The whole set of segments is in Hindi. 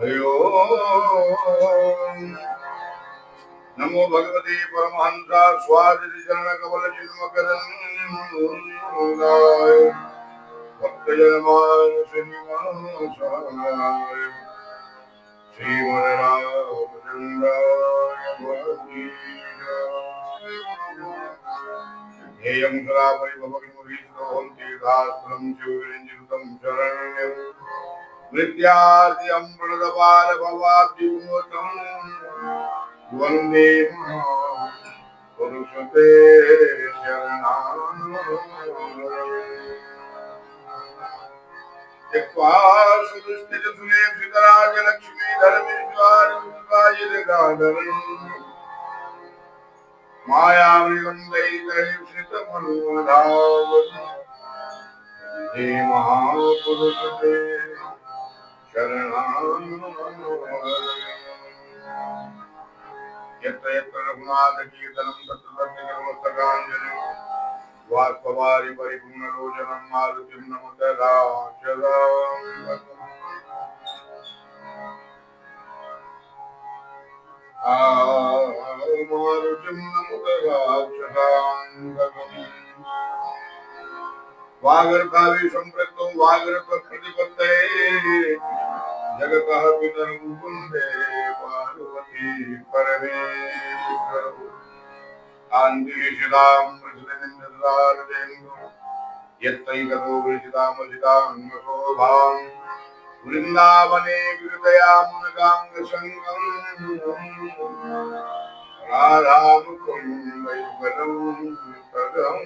हरि ओम। नमो भगवते परमहंसा स्वादिति चरण कमल चिन्मकरंदाय भक्तजनमान श्रीनिवासाय श्रीमद्रामचंद्राय ध्येयं सदा परिभवग्नमुखीश्वरं तीर्थास्पदं शिवविरञ्जितं शरण्यं नित्यार्थिं प्रणतपालभवाब्धिविमोचनं वन्दे पुरुषते शरणागतम्। त्यक्त्वा सुदुष्टितसुलेप्सितराजलक्ष्मीधरमेश्वरं मायामृगन्धैर्धैर्षितमनोधावन् हे महापुरुषते शरणागतम्। यत्र यत्र रघुनाथकीर्तनं तत्र तत्र नमस्तकाञ्जलिं बाष्पवारि परिपूर्णलोचनं मारुतिं नमत राक्षसां। मारुतिं नमत राक्षसां। वागर्भावे सम्पृक्तो वागर्भप्रतिपत्तये जगतः पितरं वन्दे पार्वती परमेश्वरौ। कान्तिशिलां प्रसृतिनिर्धारयेन्दु यत्तैकतो विरचितामजिताङ्गशोभां वृन्दावने विहृदयामुनगाङ्गसङ्गं राधामुकुन्दयुगलं तदं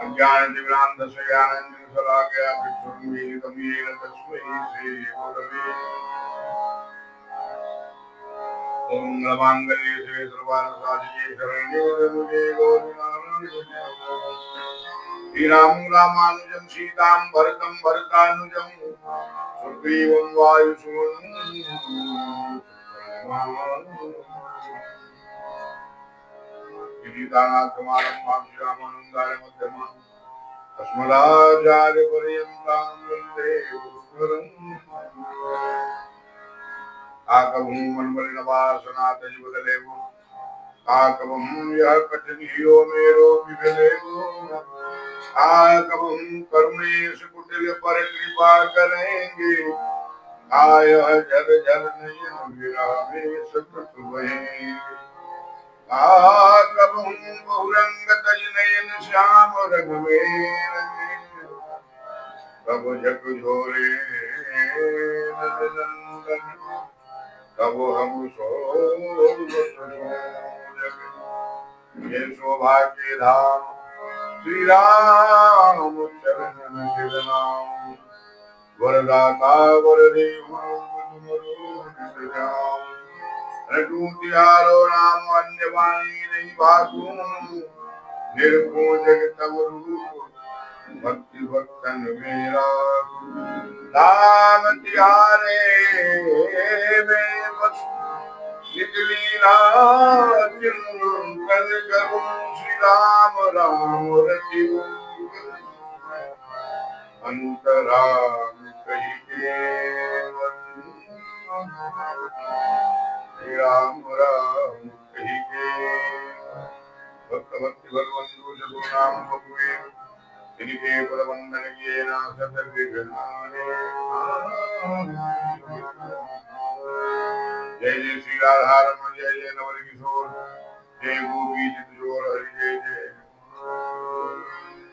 अज्ञानतिमिरान्धस्य ज्ञानाञ्जनशलाकया चक्षुरुन्मीलितं येन तस्मै श्रीगुरवे ओम नमांगल्ये शिवे सर्वार्थसाधिके शरण्ये त्र्यंबके गौरी नारायणी श्रीराम रामानुजं सीतां भरतं भरतानुजं सुग्रीवं वायुसूदं विनीतानाथमारम्भां श्रीरामानन्दाय मध्यमाम् अस्मदाचार्यपर्यन्तां वन्दे गुरुपरम्पराम्। आकवं मनमलिनवासनाथ जीवदलेवो आकवं यः कठिनियो मेरो विभलेवो आकवं करुणेश कुटिल पर कृपा करेंगे आय जल जल नयन विरामे सतत वहीं आकवं बहुरंग तज नयन श्याम रघुवीर प्रभु जग झोरे नंदन तब हम ये सौभाग्य धाम श्री राम चरण नाम वरदाता वरदेव रघुतिहारो राम अन्य वाणी नहीं भागू निर्भो जगत रूप भक्ति भक्तन मेरा राम तिहारे निकलीला चिंतन करूं श्री राम राम रति अंतराम कही के श्री राम राम कही के भक्त भक्ति भगवंतु जगो नाम बपुए इनके पदवंदन किए ना सतर्विघ्नाने जय जय श्री राधा रमण जय जय नवल किशोर जय गोपी चितजोर हरि जय जय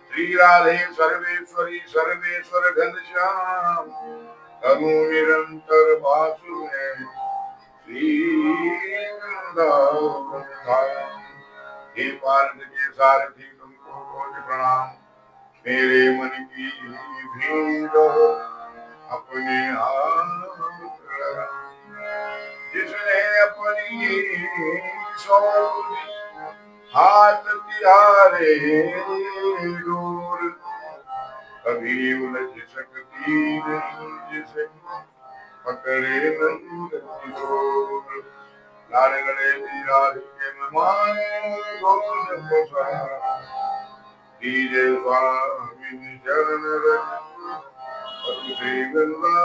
श्री राधे सर्वेश्वरी सर्वेश्वर घनश्याम तनु निरंतर वासुदेव श्री वृंदावन धाम। हे पार्थ के सारथी तुमको कोटि प्रणाम मेरे मन की भीड़ अपने जिसने अपनी सौरी हाथ तिहारे दूर कभी उलझ सकती नहीं जिसे पकड़े नंद किशोर लाल गले के मेहमान गोद कीजे स्वामी चरण रज श्री वृंदावन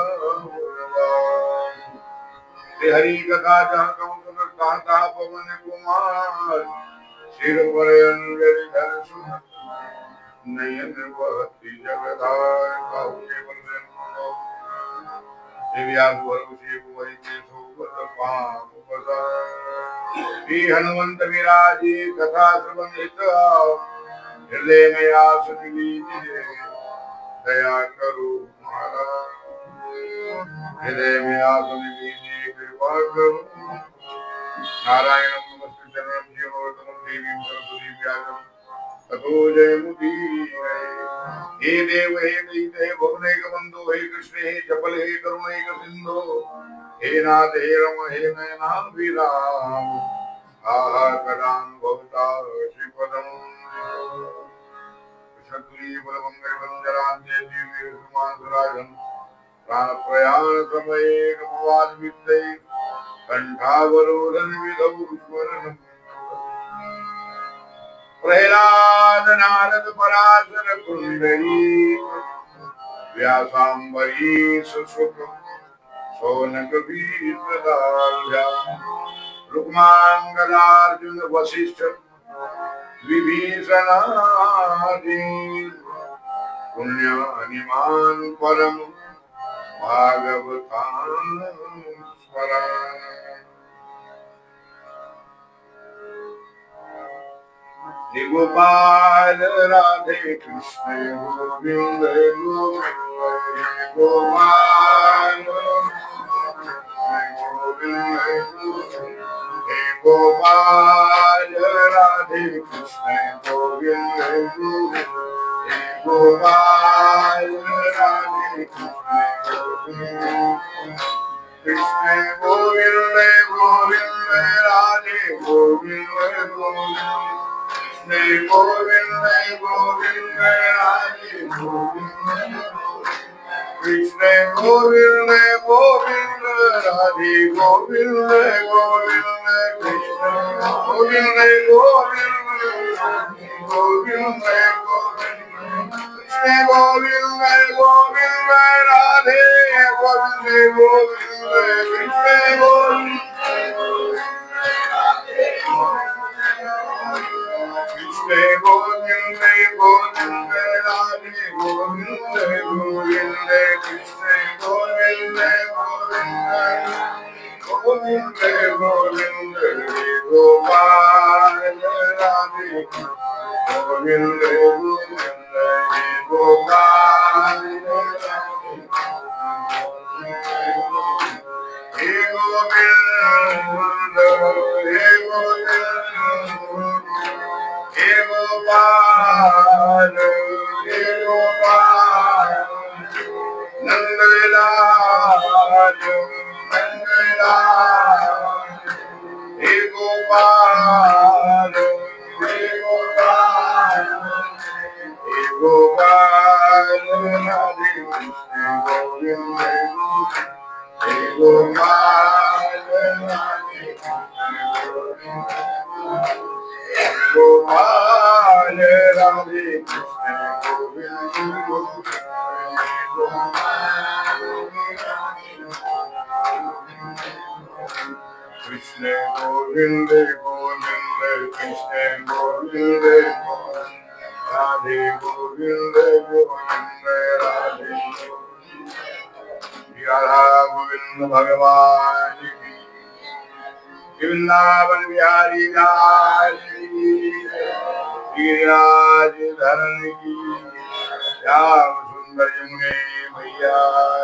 श्री हरि कथा जहाँ कहूँ सुन कहता पवन कुमार सिर पर अंजलि धर सुन नयन बहती जगदार काहू के बंदन दिव्यास भरोसे कुंवरी के सोबत पाप पसार श्री हनुमंत विराजे कथा श्रवण हित हृदय में आसन लीजिए दया करो महाराज हृदय में आसन लीजिए कृपा करो नारायण नमस्ते चरणम जीवनवर्धनम देवीं सरस्वती व्यासम ततो जयमुदीरये हे देव हे दैत हे भुवनैक बंधु हे कृष्ण हे चपल हे करुणैक सिंधु हे नाथ हे रम हे नयनाभिराम आहा कदां भवता श्रीपदं शक्ति बलमंगल बंदरान्ते दिव्य सुमांसराजन प्राण प्रयाण समये कपवाद विद्ये कंठावरोधन विधौ स्वरण प्रहलाद नारद पराशर कुंडली व्यासांबरी सुसुत सोनक बीजदाल्य रुक्मांगदार्जुन वशिष्ठ विभीषणादि पुण्यानिमान परम भागवतान् स्मरामि गोपाल राधे कृष्ण गोविंद गोपाल गोपाल राधे कृष्ण गोविंद गोपाल राधे कृष्ण गोविंद गोविंद राधे गोविंद गोविंद गोविंद गोविंद राधे गोविंद कृष्ण गोविंद गोविंद राधे गोविंद गोविंद कृष्ण गोविंद गोविंद गोविंद कृष्ण गोविंद गोविंद राधे गोविंद गोविंद कृष्ण गोविंद कृष्ण गोविंद गोविंद राधे गोविंद गोविंद कृष्ण गोविंद गोविंद गोविंद गोपाल राधे गोविंद गोविंद गोपाल हे गोविंद हे गोविंद हे गोपाल नंदलाल नंदलाल हे गोपाल हे गोपाल हे गोपाल राधे कृष्ण गोविंद हे गोपाल राधे गोपाल राधे कृष्ण गोविंद कृष्ण गोविंद गोविंद कृष्ण गोविंद राधे गोविंद गोविंद राधे राधा गोविंद भगवान की वृंदावन बिहारी लाल की गिरिराज धरण की श्याम सुंदर यमुने मैया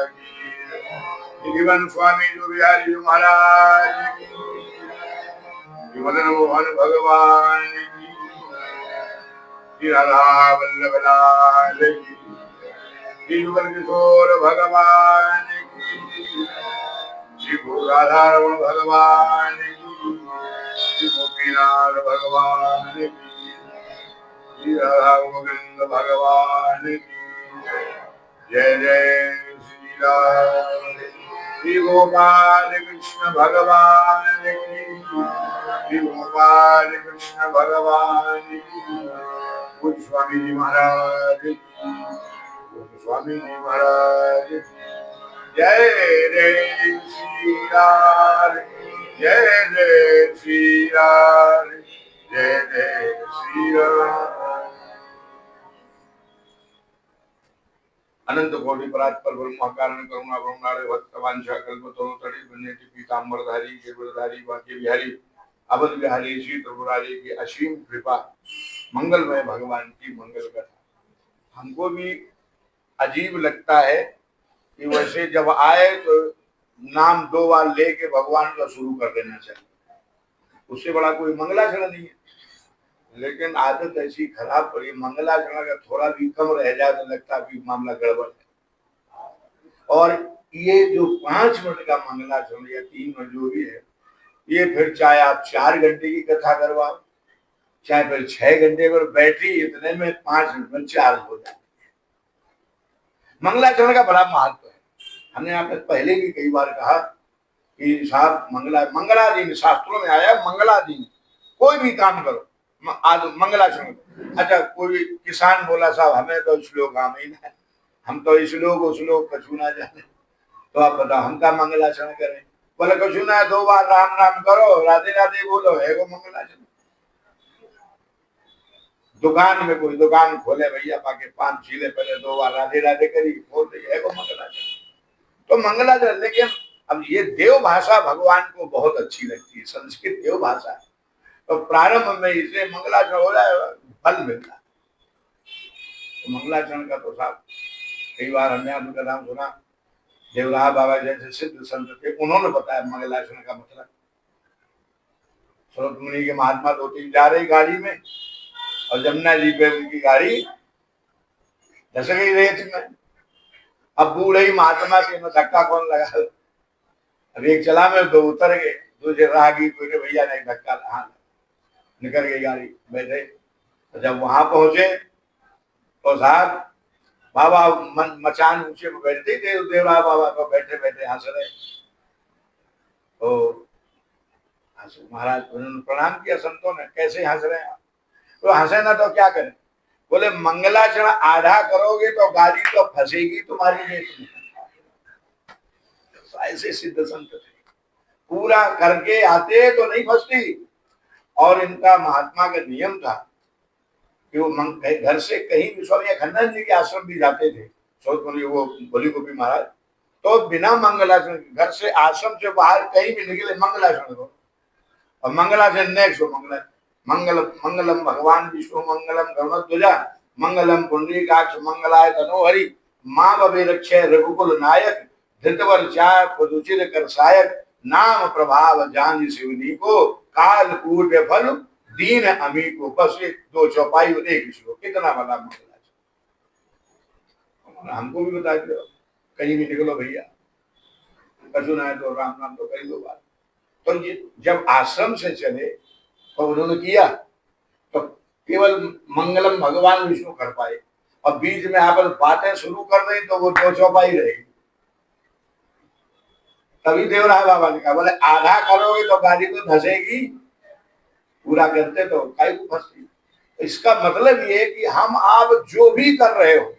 की जीवन स्वामी जो बिहारी जो महाराज की मदन मोहन भगवान की राधा वल्लभ लाल की युगल किशोर भगवान की राधा रमण भगवान की गोपीनाथ भगवान की राधा गोविंद भगवान की जय जय श्री राम श्री गोपाल कृष्ण भगवान की श्री गोपाल कृष्ण भगवान की स्वामी जी महाराज की स्वामी जी महाराज जय जय श्री राम, जय जय श्री राम, जय जय श्री राम। अनंत कोटि परात्पर ब्रह्म कारण करुणा ब्रह्मणालय भक्तवांछा कल्पतरुतड़ी पुण्यति पीतांबरधारी गिरधारी बाकी बिहारी अवध बिहारी श्री त्रिपुरारी की असीम कृपा, मंगलमय भगवान की मंगल कथा। हमको भी अजीब लगता है कि वैसे जब आए तो नाम 2 बार लेके भगवान का शुरू कर देना चाहिए, उससे बड़ा कोई मंगलाचरण नहीं है। लेकिन आदत ऐसी खराब पड़ी, मंगलाचरण का थोड़ा भी कम रह जाए तो लगता है कि मामला गड़बड़ है। और ये जो 5 मिनट का मंगलाचरण या 3 मिनट जो भी है, ये फिर चाहे आप 4 घंटे की कथा करवाओ, चाहे फिर 6 घंटे पर बैटरी इतने में 5 मिनट में चार्ज हो जाए। मंगलाचरण का बड़ा महत्व है। हमने आपने पहले भी कई बार कहा कि साहब मंगलादीन शास्त्रों में आया, मंगलादीन कोई भी काम करो आज मंगलाचरण। अच्छा, कोई किसान बोला साहब हमें तो श्लोक आम ही ना, हम तो श्लोक कछु ना जाने, तो आप बताओ हम क्या मंगलाचरण करें? बोले कछु ना, 2 बार राम राम करो, राधे राधे बोलो, है वो मंगलाचरण। दुकान में कोई दुकान खोले भैया, पाके 5 चीले पहले 2 बार राधे राधे करी, बोल रही है वो मंगलाचरण। तो मंगलाचरण, लेकिन अब ये देव भाषा भगवान को बहुत अच्छी लगती है, संस्कृत देव भाषा है, तो प्रारंभ में इसे मंगलाचरण हो जाए, फल मिलता है। तो मंगलाचरण का तो साहब कई बार हमने उनका नाम सुना, देवराह बाबा जैसे सिद्ध संत थे, उन्होंने बताया मंगलाचरण का मतलब। स्रोत मुनि के महात्मा 2-3 जा रही गाड़ी में, और जमुना जी पे उनकी गाड़ी धस गई रेत में। अब बूढ़े ही महात्मा के में धक्का कौन लगा? अब एक चला में 2 उतर गए, दूसरे राहगीर कोई भैया ने धक्का, हाँ निकल गई गाड़ी, बैठे। तो जब वहां पहुंचे तो साहब बाबा मचान ऊंचे में बैठते थे, देवराह बाबा तो बैठे बैठे हंस रहे। तो महाराज उन्होंने प्रणाम किया संतों ने, कैसे हंस रहे हैं? तो हंसे ना तो क्या करें? बोले मंगलाचरण आधा करोगे तो गाड़ी तो फंसेगी तुम्हारी रेत में। ऐसे सिद्ध संत थे, पूरा करके आते तो नहीं फंसती। और इनका महात्मा का नियम था कि वो घर से कहीं भी, स्वामी खंडन जी के आश्रम भी जाते थे, वो बोली गोपी महाराज, तो बिना मंगलाचरण, घर से आश्रम से बाहर कहीं भी निकले मंगलाचरण करो। और मंगलाचरण नेक्स्ट मंगलम मंगलम भगवान विष्णु मंगलम गरुड़ध्वजा मंगलम पुंडरीकाक्ष मंगलाय तनोहरि मां अभिरक्षय रघुकुल नायक धृतवर चाय पदुचिर कर सायक नाम प्रभाव जान शिवनी को काल कूट फल दीन अमी को। बस 2 चौपाई और 1 श्लोक, कितना बड़ा मंगलाचरण। हमको भी बता दो, कहीं भी निकलो भैया, कछु ना है तो राम नाम तो कई 2 बार। तो ये जब आश्रम से चले तो उन्होंने किया, तो केवल मंगलम भगवान विष्णु कर पाए, और बीच में आप बातें शुरू कर दें तो वो 2 चौपाई रहेगी। तभी देवराय बाबा ने कहा, बोले आधा करोगे तो गाड़ी तो धसेगी, पूरा करते तो काहे को फंसती। इसका मतलब ये कि हम आप जो भी कर रहे हो,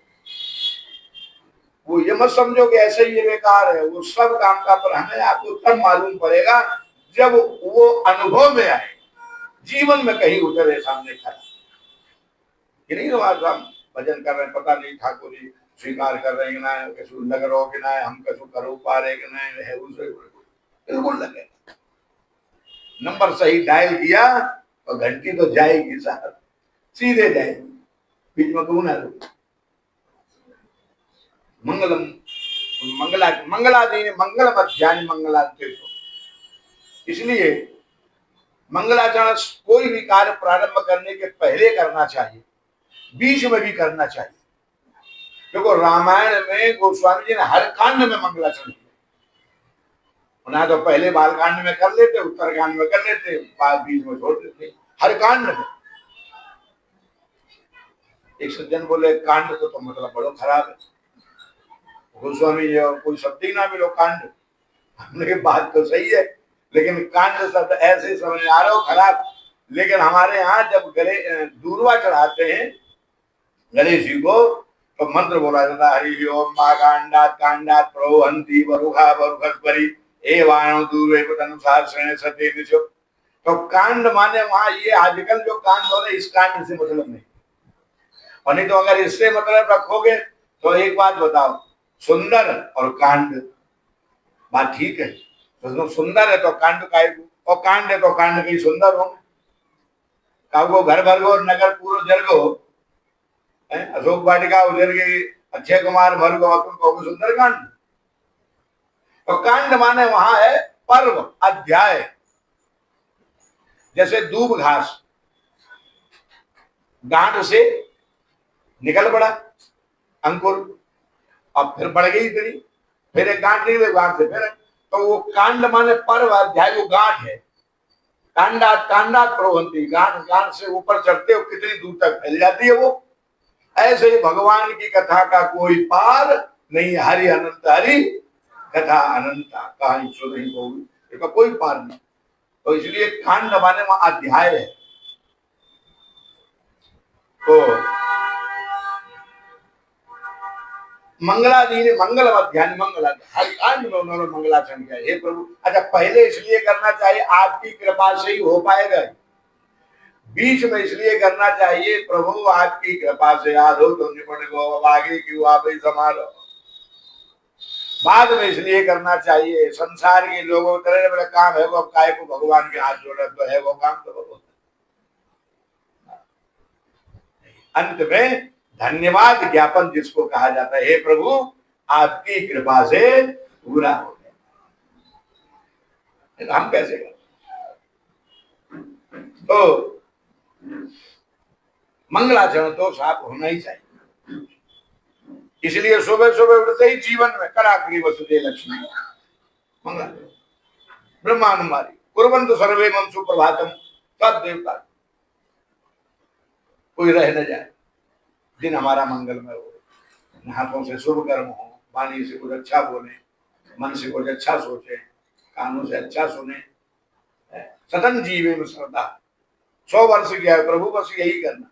वो ये मत समझो कि ऐसे ही ये बेकार है, वो सब काम का पर हमें आपको तब मालूम पड़ेगा जब वो अनुभव में आए, जीवन में कहीं उतरे सामने खड़ा। कि नहीं हमारा हम भजन कर रहे हैं, पता नहीं ठाकुर जी स्वीकार कर रहे हैं कि ना, कसु लग रहो कि ना, हम कसु करो पा रहे कि नहीं है, उसे बिल्कुल लगे। नंबर सही डायल किया और घंटी तो जाएगी साहब, सीधे जाएगी, बीच में क्यों ना। मंगलम मंगलादीन मंगलम अध्यान मंगलांते। इसलिए मंगलाचरण कोई भी कार्य प्रारंभ करने के पहले करना चाहिए, बीच में भी करना चाहिए। देखो रामायण में गोस्वामी जी ने हर कांड में मंगलाचरण किया। उन्हें तो पहले बालकांड में कर लेते, उत्तरकांड में कर लेते, बाद बीच में छोड़ देते, हर कांड में। एक सज्जन बोले कांड तो मतलब बड़ा खराब है, गोस्वामी जी और कोई शब्द ही ना मिलो कांड। हमने बात तो सही है, लेकिन कांड शब्द ऐसे समझ आ रहा हो खराब। लेकिन हमारे यहाँ जब गले दूरवा चढ़ाते हैं गणेश जी को, तो मंत्र बोला जाता है, हरि ओम मा कांडात कांडात प्रोहंती बरुखा बरुखस्परी एवाणो दूरे अनुसार श्रेणी सत्य निशो। तो कांड माने वहां ये आजकल जो कांड हो रहे इस कांड से मतलब नहीं, और नहीं तो अगर इससे मतलब रखोगे तो एक बात बताओ, सुंदर और कांड, बात ठीक है, तो सुंदर है तो कांड का, और कांड है तो कांड कहीं सुंदर होंगे। कागो घर भर गो नगर पूरो जर गो, अशोक वाटिका उजर गई, अक्षय कुमार भर गो, तुम कहोगे सुंदर कांड। तो कांड माने वहां है पर्व अध्याय, जैसे दूब घास गांठ से निकल पड़ा अंकुर, अब फिर बढ़ गई इतनी, फिर एक गांठ निकले गांठ से फिर, तो वो कांड माने पर्व अध्याय, वो गांठ है। कांडा कांडा प्रोहंती, गांठ गांठ से ऊपर चढ़ते हो कितनी दूर तक फैल जाती है वो। ऐसे ही भगवान की कथा का कोई पार नहीं, हरि अनंत हरि कथा अनंता, कहानी सो नहीं होगी, इसका कोई पार नहीं। तो इसलिए कांड माने वहां अध्याय है। तो मंगलादि ने मंगल अध्याय हर कांड में उन्होंने मंगलाचरण किया। हे प्रभु, अच्छा पहले इसलिए करना चाहिए आपकी कृपा से ही हो पाएगा, बीच में इसलिए करना चाहिए प्रभु आपकी कृपा से याद हो तो निपट गो, आगे क्यों आप ही संभालो, बाद में इसलिए करना चाहिए संसार के लोगों तरह बड़ा काम है वो, अब काय को भगवान के हाथ जोड़े तो है वो काम, तो वो अंत में धन्यवाद ज्ञापन जिसको कहा जाता है, हे प्रभु आपकी कृपा से पूरा हो गया। हम कैसे करें? तो मंगलाचरण तो साफ होना ही चाहिए। इसलिए सुबह सुबह उठते ही जीवन में कराग्री वसुदे लक्ष्मी मंगलाचरण, ब्रह्मानुमारी कुर्वन्तु सर्वे मम सुप्रभातम, सब देवता कोई रह न जाए, दिन हमारा मंगलमय हो, हाथों से शुभ कर्म हो, वाणी से कुछ अच्छा बोले, मन से कुछ अच्छा सोचे, कानों से अच्छा सुने, सतन जीवे में श्रद्धा। 100 वर्ष गया है प्रभु, बस यही करना,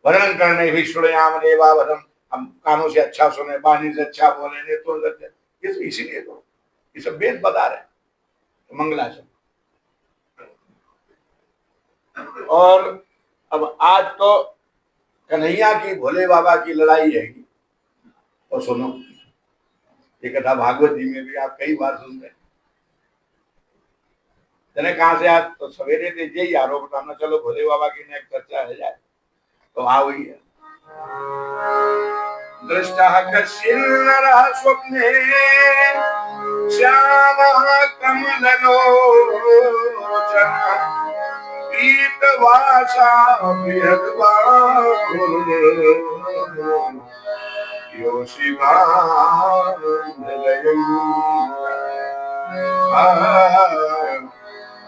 वर्णन करने भी श्रुणयाम देवावधम, हम कानों से अच्छा सुने, वाणी से अच्छा बोले, नेत्रों से अच्छा, ये इसीलिए तो ये सब वेद बता रहे हैं। तो मंगलाचरण, और अब आज तो कन्हैया की भोले बाबा की लड़ाई रहेगी। और सुनो, ये कथा भागवत जी में भी आप कई बार सुनते हैं। जने कहां से आज तो सवेरे थे यही आरोप बताना, चलो भोले बाबा की ने चर्चा है जाए, तो आ हुई है। दृष्टा कश्चिन्नरः स्वप्ने श्यामः कमललोचनः पीतवासा बृहद्बाहुः योषितानन्दयम्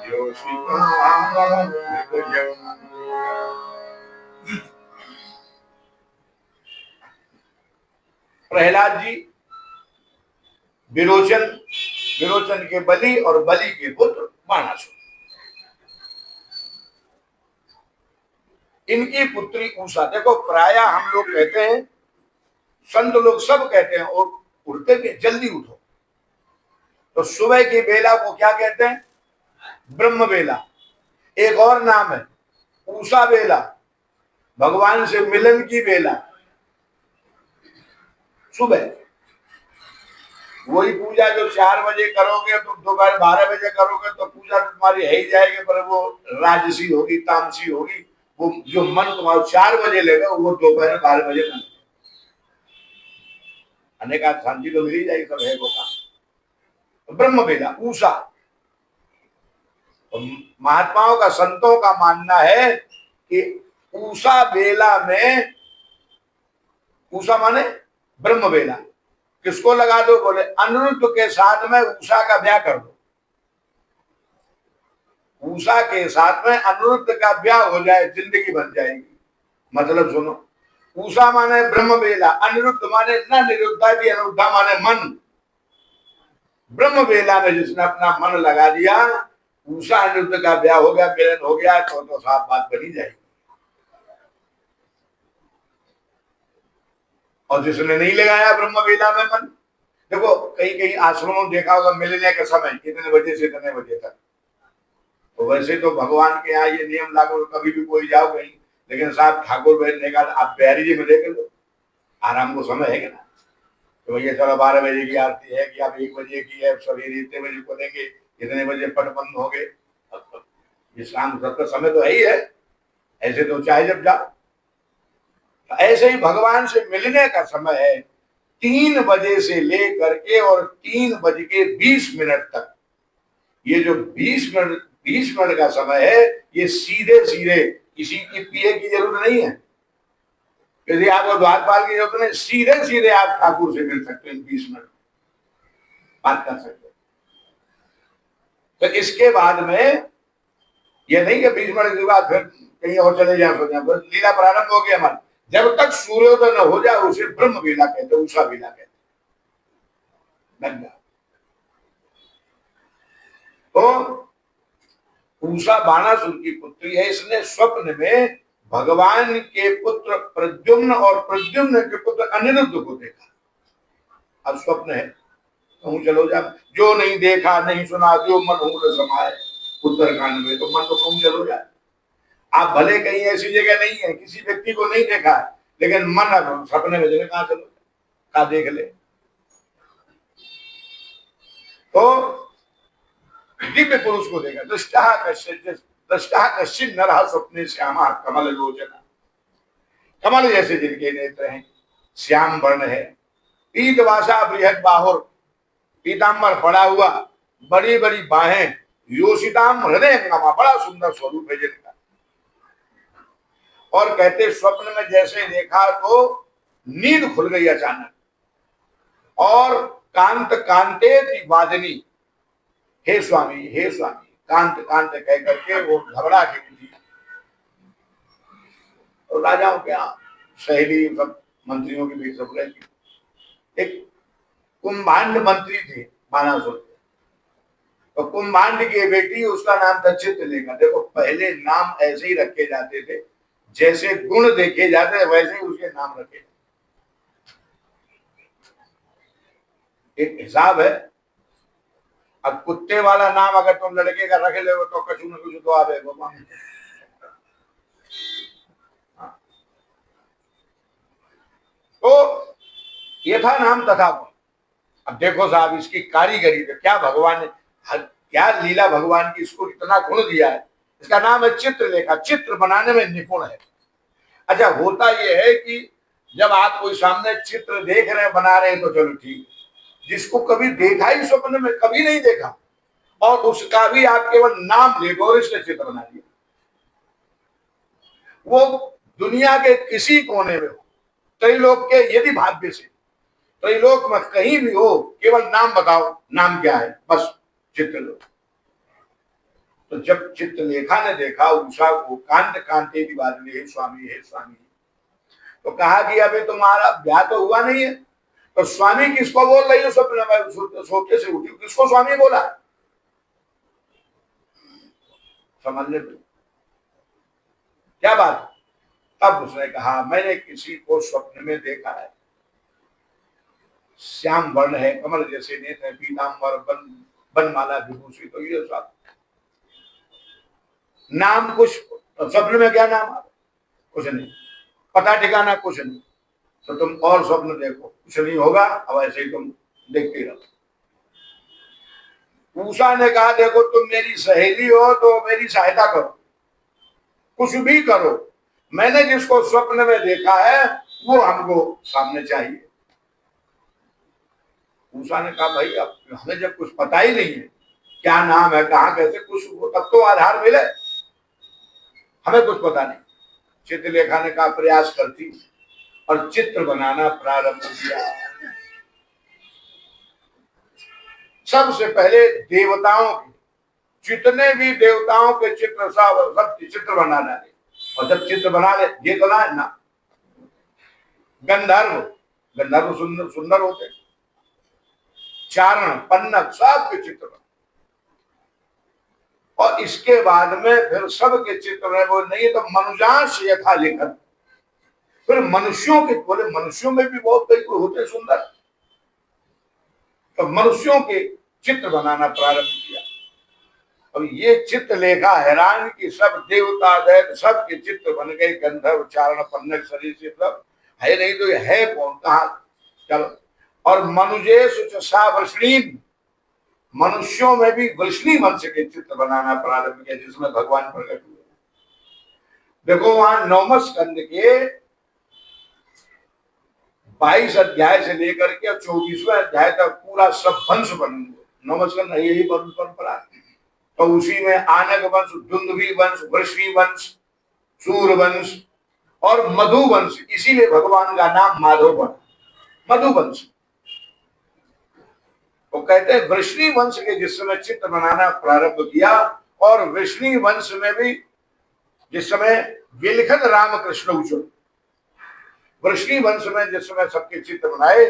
योषितानन्दयम्। प्रहलाद जी विरोचन, विरोचन के बलि और बलि के पुत्र बाणासुर, इनकी पुत्री उषा। देखो प्रायः हम लोग कहते हैं, संत लोग सब कहते हैं, और उठते के जल्दी उठो, तो सुबह की बेला को क्या कहते हैं? ब्रह्म बेला। एक और नाम है उषा बेला, भगवान से मिलन की बेला। सुबह वही पूजा जो 4 बजे करोगे तो दोपहर 12 बजे करोगे तो पूजा तुम्हारी है ही जाएगी, पर वो राजसी होगी, तामसी होगी। वो जो मन तुम्हारा 4 बजे लेगा वो दोपहर 12 बजे करना, अनेका शांति तो मिल ही जाएगी, सब है वो काम। ब्रह्म बेला उषा, तो महात्माओं का, संतों का मानना है कि उषा बेला में, उषा माने ब्रह्म बेला, किसको लगा दो? बोले अनिरुद्ध के साथ में उषा का ब्याह कर दो, उषा के साथ में अनिरुद्ध का ब्याह हो जाए, जिंदगी बन जाएगी। मतलब सुनो, उषा माने ब्रह्म बेला, अनिरुद्ध माने न निरुद्धा की अनिरुद्धा माने मन। ब्रह्म बेला में जिसने अपना मन लगा दिया, उषा अनिरुद्ध का ब्याह हो गया, मिलन हो गया, तो साफ बात बनी जाएगी। और जिसने नहीं लगाया ब्रह्म वेला में मन, देखो कई कई आश्रमों में देखा होगा मिलने का समय इतने बजे से इतने बजे तक। तो वैसे तो भगवान के यहाँ ये नियम लागू, कभी भी कोई जाओ कहीं, लेकिन साहब ठाकुर बैठने का आप प्यारी जी में देख लो, आराम को समय है कि ना, तो भैया चलो 12 बजे की आरती है कि आप 1 बजे की है, सवेरे इतने बजे खोलेंगे, इतने बजे पट बंद हो गए, ये शाम का समय तो है ही है, ऐसे तो चाहे जब जाओ। ऐसे ही भगवान से मिलने का समय है 3 बजे से लेकर के और 3:20 तक। ये जो 20 मिनट का समय है, ये सीधे सीधे, किसी की पीए की जरूरत नहीं है, यदि आपको द्वारपाल की जरूरत नहीं, सीधे सीधे आप ठाकुर से मिल सकते हैं, 20 मिनट बात कर सकते हैं। तो इसके बाद में ये नहीं कि 20 मिनट के बाद फिर कहीं और चले जाए, बस लीला प्रारंभ हो गया हमारा। जब तक सूर्योदय न हो जाए उसे ब्रह्म वेला कहते, उषा वेला कहते। तो उषा बाणासुर की पुत्री है, इसने स्वप्न में भगवान के पुत्र प्रद्युम्न और प्रद्युम्न के पुत्र अनिरुद्ध को देखा। अब स्वप्न है, कहूं चलो जा, जो नहीं देखा नहीं सुना जो मन हो समाये, उत्तरकांड में, तो मन तो कहूं चलो जाए। आप भले कहीं ऐसी जगह नहीं है, किसी व्यक्ति को नहीं देखा, लेकिन मन सपने में कहा चलो कहा देख ले। तो दिव्य पुरुष को देखा, दृष्टा कश्चिन नरः स्वप्ने श्यामा कमल लोचना, कमल जैसे जिनके नेत्र हैं, श्याम वर्ण है, पीतवासा बृहद बाहुर, पीताम्बर पड़ा हुआ, बड़ी बड़ी बाहें, योषिताम हृदय, बड़ा सुंदर स्वरूप है जिनका। और कहते स्वप्न में जैसे देखा तो नींद खुल गई अचानक, और कांत कांते वादनी, हे स्वामी कांत कांत कह करके वो घबरा के उठी। और राजाओं के यहाँ सहेली सब मंत्रियों के बीच सब रहती। एक कुंभांड मंत्री थे बाणासुर, तो कुंभांड की बेटी, उसका नाम था चित्रलेखा। देखो पहले नाम ऐसे ही रखे जाते थे, जैसे गुण देखे जाते वैसे ही उसके नाम रखे। एक हिसाब है, अब कुत्ते वाला नाम अगर तुम लड़के का रख ले तो कछु न कुछ तो आवे। तो यथा नाम तथा गुण। अब देखो साहब इसकी कारीगरी पे क्या भगवान ने, क्या लीला भगवान की, इसको इतना गुण दिया है। इसका नाम है चित्रलेखा, चित्र बनाने में निपुण है। अच्छा होता यह है कि जब आप कोई सामने चित्र देख रहे हैं बना रहे हैं तो चलो ठीक, जिसको कभी देखा ही स्वप्न में कभी नहीं देखा और उसका भी आप केवल नाम ले और इसने चित्र बना दिया, वो दुनिया के किसी कोने में हो, त्रैलोक के यदि भाग्य से त्रैलोक में कहीं भी हो, केवल नाम बताओ, नाम क्या है, बस चित्र लो। तो जब चित्रलेखा ने देखा उषा को, कांत कांते की बात हे स्वामी हे स्वामी, तो कहा कि अभी तुम्हारा ब्याह तो हुआ नहीं है, तो स्वामी किसको बोल रही हो स्वप्न में, सोते से उठी, किसको स्वामी बोला, समझ ले क्या बात। तब उसने कहा मैंने किसी को स्वप्न में देखा है, श्याम वर्ण है, कमल जैसे नेत्र, पीताम्बर बनमाला विभूषित, तो ये सब नाम कुछ स्वप्न में क्या नाम आ, कुछ नहीं, पता ठिकाना कुछ नहीं, तो तुम और स्वप्न देखो कुछ नहीं होगा, अब ऐसे ही तुम देखते रहो। उषा ने कहा देखो तुम मेरी सहेली हो तो मेरी सहायता करो, कुछ भी करो, मैंने जिसको स्वप्न में देखा है वो हमको सामने चाहिए। उषा ने कहा भाई अब हमें जब कुछ पता ही नहीं है क्या नाम है कहाँ कैसे, कुछ तब तो आधार मिले, हमें कुछ पता नहीं। चित्रलेखा ने कहा प्रयास करती और चित्र बनाना प्रारंभ किया। सबसे पहले देवताओं के, जितने भी देवताओं के चित्र सब चित्र बना डाले, और जब चित्र बना ले ये तो ना गंधर्व सुंदर सुंदर होते, चारण पन्नग सब के चित्र, और इसके बाद में फिर सबके चित्र में वो नहीं तो मनुजांश यथा लिखत, फिर मनुष्यों के बोले मनुष्यों में भी बहुत कई कोई होते सुंदर, तो मनुष्यों के चित्र बनाना प्रारंभ किया। अब ये चित्रलेखा हैरान की सब देवता दैत सब के चित्र बन गए, गंधर्व चारण पन्नग शरीर से सब है, नहीं तो ये है कौन, कहा चलो। और मनुजेषु सा वृष्णीम, मनुष्यों में भी वृष्णी वंश के चित्र बनाना प्रारंभ किया जिसमें भगवान प्रकट हुए। देखो वहां 9वें स्कंद के 22 अध्याय से लेकर के 24वें अध्याय तक पूरा सब वंश बनेंगे। 9वें स्कंद यही वंश परंपरा, तो उसी में आनक वंश, दुंदुभी वंश, वृष्णि वंश, सूर वंश और मधु वंश, इसीलिए भगवान का नाम माधव पड़ा, मधु वंश। तो कहते हैं वृष्णि वंश के जिस समय चित्र बनाना प्रारंभ किया, और वृष्णि वंश में भी जिस समय विलिखत रामकृष्ण उचुर, वृष्णि वंश में जिस समय सबके चित्र बनाए,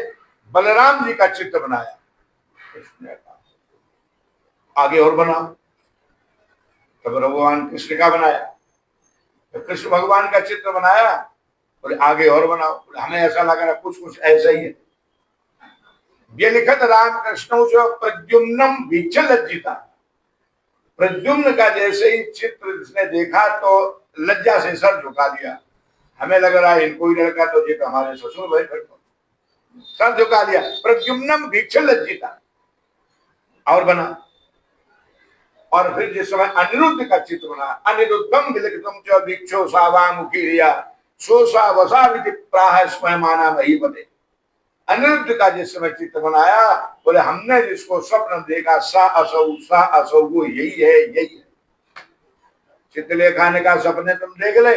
बलराम जी का चित्र बनाया, कृष्ण का आगे और बनाओ, तब भगवान कृष्ण का बनाया, तो कृष्ण भगवान का चित्र बनाया और आगे और बनाओ। हमें ऐसा लग रहा कुछ कुछ ऐसा ही है। विलिखत रामकृष्ण जो प्रद्युम्नम विचलज्जिता, प्रद्युम्न का जैसे ही चित्र जिसने देखा तो लज्जा से सर झुका दिया। हमें लग रहा है इनको ही लड़का तो ये तो हमारे ससुर भाई, फिर सर झुका दिया। प्रद्युम्नम विचलज्जिता और बना। और फिर जिस समय अनिरुद्ध का चित्र बना, अनिरुद्धम विलिखितम च भिक्षो सावामुखीरिया सोसा वसा विधि प्राह स्वयमाना वही बने। अनिरुद्ध का जिस समय चित्र बनाया, बोले हमने जिसको स्वप्न देखा सा असौ वो यही है, यही है। चित्रलेखा ने कहा सपने तुम देख ले,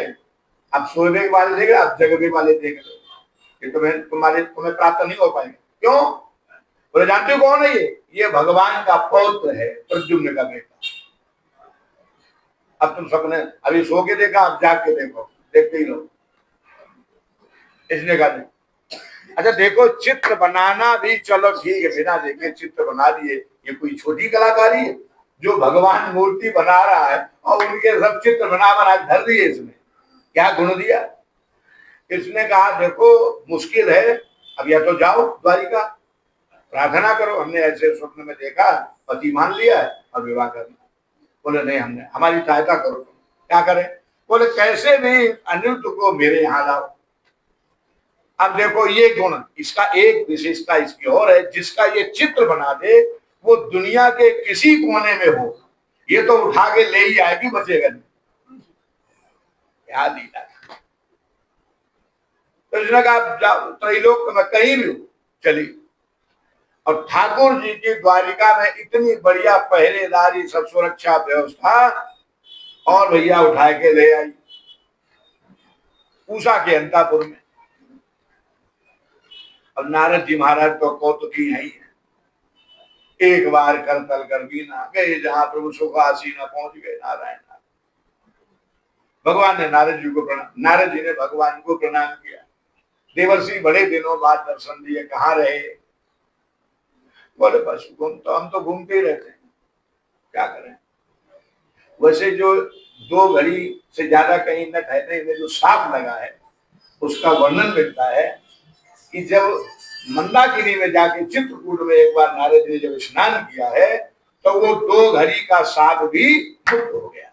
अब सोने वाले देख ले, अब जगने वाले देख ले, ये तुम्हें प्राप्त नहीं हो पाएंगे। क्यों? बोले जानते हो कौन है ये भगवान का पौत्र है, प्रद्युम्न का बेटा। अब तुम सपने अभी सो के देखा, अब जाग के देखो, देखते ही रहो। इसने कहा अच्छा देखो चित्र बनाना भी चलो ठीक है, बिना देखे चित्र बना दिए, ये कोई छोटी कलाकारी है? जो भगवान मूर्ति बना रहा है और उनके सब चित्र बना धर दिए, इसमें क्या गुण दिया? इसने कहा देखो मुश्किल है, अब या तो जाओ द्वारिका, प्रार्थना करो, हमने ऐसे स्वप्न में देखा, पति मान लिया है और विवाह करना। बोले नहीं, हमने हमारी सहायता करो। तुम क्या करें? बोले कैसे भी अनिरुद्ध को मेरे यहाँ लाओ। अब देखो ये गुण, इसका एक विशेषता इसकी और है, जिसका ये चित्र बना दे वो दुनिया के किसी कोने में हो, ये तो उठा के ले ही आएगी, बचेगा नहीं। क्या लीला। तो इसने कहा त्रैलोक में कहीं भी चली। और ठाकुर जी की द्वारिका में इतनी बढ़िया पहरेदारी, सब सुरक्षा व्यवस्था, और भैया उठा के ले आई पूषा के अंतापुर में। अब नारद जी महाराज तो कौतुकी है ही, एक बार करतल कर भी ना गए जहां प्रभु सुखासी न पहुंच गए। नारायण भगवान ने नारद जी को प्रणाम, नारद जी ने भगवान को प्रणाम किया। देवर्षि बड़े दिनों बाद दर्शन दिए, कहाँ रहे? बोले बस हम तो घूमते ही रहते हैं, क्या करें। वैसे जो 2 घड़ी से ज्यादा कहीं न ठहरने में जो साफ लगा है, उसका वर्णन मिलता है कि जब मंदाकिनी में जाके चित्रकूट में एक बार नारद जी ने जब स्नान किया है, तो वो 2 घड़ी का साग भी मुक्त हो गया।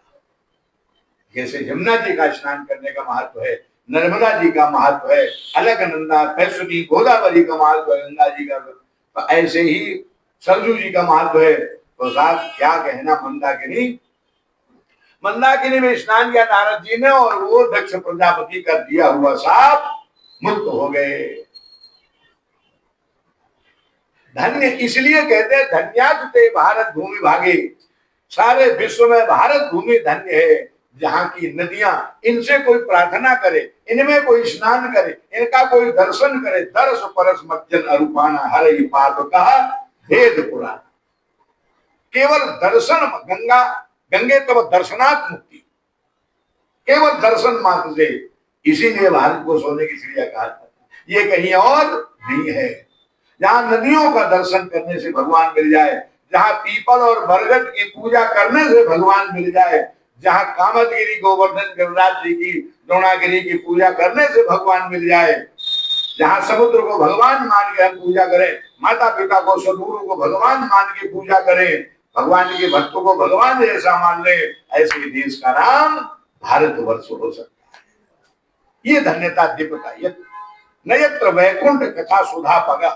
जैसे यमुना जी का स्नान करने का महत्व है, नर्मदा जी का महत्व है, अलकनंदा पैसुनी गोदावरी का महत्व है गंगा जी का, तो ऐसे ही सरजू जी का महत्व है। तो साहब क्या कहना, मंदाकिनी में स्नान किया नारद जी ने, और वो दक्ष प्रजापति का दिया हुआ साप मुक्त हो गए। धन्य इसलिए कहते हैं धन्याते भारत भूमि भागे, सारे विश्व में भारत भूमि धन्य है, जहाँ की नदियां, इनसे कोई प्रार्थना करे, इनमें कोई स्नान करे, इनका कोई दर्शन करे, दर्श परस मज्जन अरूपाना हर पाप कहा भेद पुराण। केवल दर्शन, गंगे तब दर्शनात् मुक्ति, केवल दर्शन मात्र से, इसीलिए भारत को सोने की चिड़िया कहा जाता है। ये कहीं और नहीं है। जहाँ नदियों का दर्शन करने से भगवान मिल जाए, जहाँ पीपल और बरगद की पूजा करने से भगवान मिल जाए, जहां कामतगिरी गोवर्धन गिरिराज जी की द्रोणागिरी की पूजा करने से भगवान मिल जाए, जहां समुद्र को भगवान मान के हम पूजा करें, माता पिता को सदगुरु को भगवान मान के पूजा करें, भगवान के भक्तों को भगवान जैसा मान ले, ऐसे देश का नाम भारतवर्ष हो सकता है। ये धन्यता दिव्य का नयत्र वैकुंठ कथा सुधा पगा।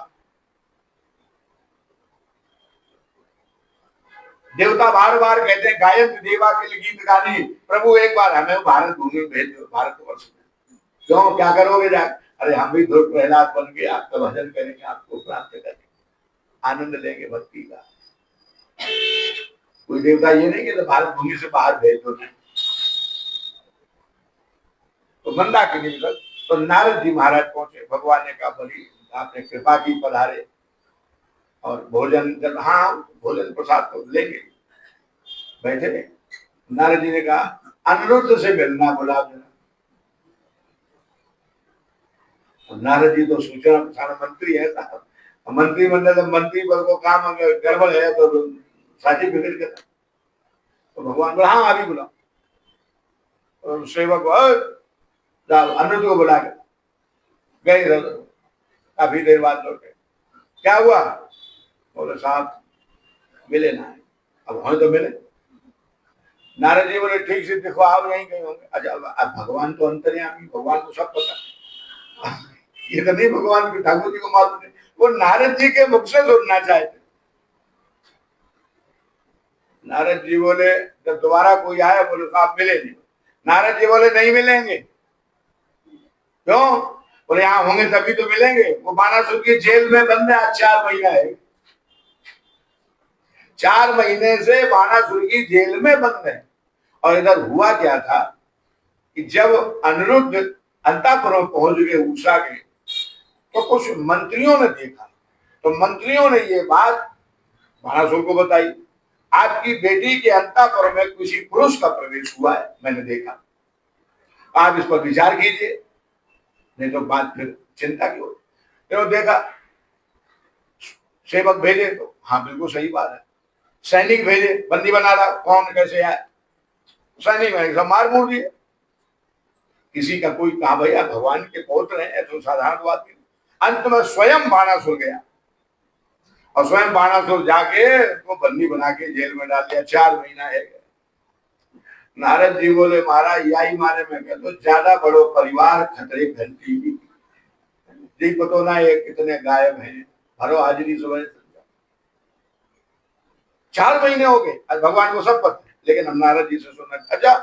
देवता बार बार कहते हैं गायन देवा के लिए गीत गाने, प्रभु एक बार हमें भारत भूमि में भेज दो, भारतवर्ष में। क्यों, क्या करोगे जाकर? अरे हम भी ध्रुव प्रहलाद बन के आपका भजन करेंगे, आपको प्राप्त करेंगे, आनंद लेंगे भक्ति का। कोई देवता ये नहीं कि भारत भूमि से बाहर भेज दो। तो मंदाकिनी में तो नारद जी महाराज पहुंचे, भगवान ने कहा बड़ी आपने कृपा की, पधारे। और भोजन जब, हाँ भोजन प्रसाद तो लेंगे, बैठे। नारद जी ने कहा अनिरुद्ध से मिलना बोला। नारद जी तो सूचना प्रसारण मंत्री है, मंत्री मंडल मंत्री पद को काम अगर गड़बड़ है तो साझी फिक्र करता। तो भगवान बोला हाँ अभी बुला। और सेवक अनिरुद्ध को बुला गए, काफी देर बाद लौटे। क्या हुआ? बोले साहब मिले ना है। अब वहां तो मिले। नारद जी बोले ठीक से देखो आप नहीं गए होंगे। अच्छा अब भगवान तो अंतर्यामी, भगवान को सब पता। ये तो नहीं भगवान के ठाकुर जी को मालूम नहीं, वो नारद जी के मुख से सुनना चाहते। नारद जी बोले जब दोबारा कोई आया, बोले साहब मिले नहीं। नारद जी बोले नहीं मिलेंगे। क्यों? बोले यहाँ होंगे तभी तो मिलेंगे। वो बानासुर की जेल में बंद है, आज 4 महीना है। 4 महीने से बानासुर की जेल में बंद है। और इधर हुआ क्या था कि जब अनिरुद्ध अंतापुर में पहुंच गए उषा के, तो कुछ मंत्रियों ने देखा। तो मंत्रियों ने ये बात बानासुर को बताई, आपकी बेटी के अंतापुर में किसी पुरुष का प्रवेश हुआ है, मैंने देखा, आप इस पर विचार कीजिए, नहीं तो बात फिर चिंता की होगी। फिर देखा, सेवक भेजे तो हाँ बिल्कुल सही बात है। सैनिक भेजे, बंदी बना रहा, कौन कैसे आए? सैनिक में सब मार मूर दिए। किसी का कोई कहा भैया भगवान के पौत्र हैं, तो साधारण बात नहीं। अंत में स्वयं बाणासुर गया और स्वयं बाणासुर जाके उसको बंदी बना के जेल में डाल दिया। 4 महीना है। नारद जी बोले महाराज यही माने में कह दो, ज्यादा बड़ो परिवार खतरे घंटी भी जी पतो ना ये कितने गायब हैं, भरो हाजिरी सुबह। 4 महीने हो गए, आज भगवान को सब पता है, लेकिन हम नारद जी से सुनना। अच्छा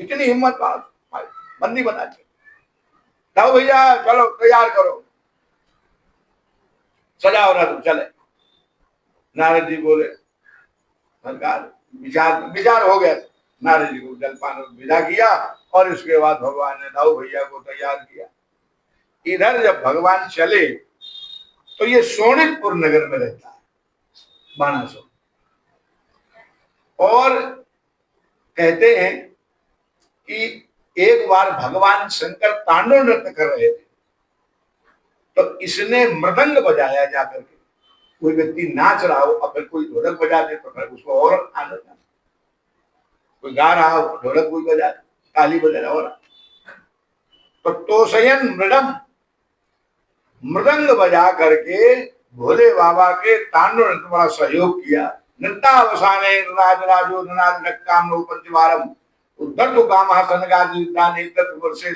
इतनी हिम्मत बात, बंदी बना के लाओ भैया, चलो तैयार करो, सजाओ ना तुम चले। नारद जी बोले सरकार विचार हो गया। नारद जी को जलपान विदा किया और इसके बाद भगवान ने दाऊ भैया को तैयार किया। इधर जब भगवान चले तो ये सोनितपुर नगर में रहता है बाणासुर। और कहते हैं कि एक बार भगवान शंकर तांडव नृत्य कर रहे थे, तो इसने मृदंग बजाया जाकर के। कोई व्यक्ति नाच रहा हो और फिर कोई ढोलक बजा दे तो फिर उसको और आनंद आता। कोई गा रहा हो, ढोलक कोई बजा, ताली बजा रहा हो, तो तोषयन मृदंग बजा करके भोले बाबा के तांडव नृत्य बड़ा सहयोग किया। नृत्यावसाने राज राजो ननाद नक्काम पंचवारम उद्धर तो काम वर्षे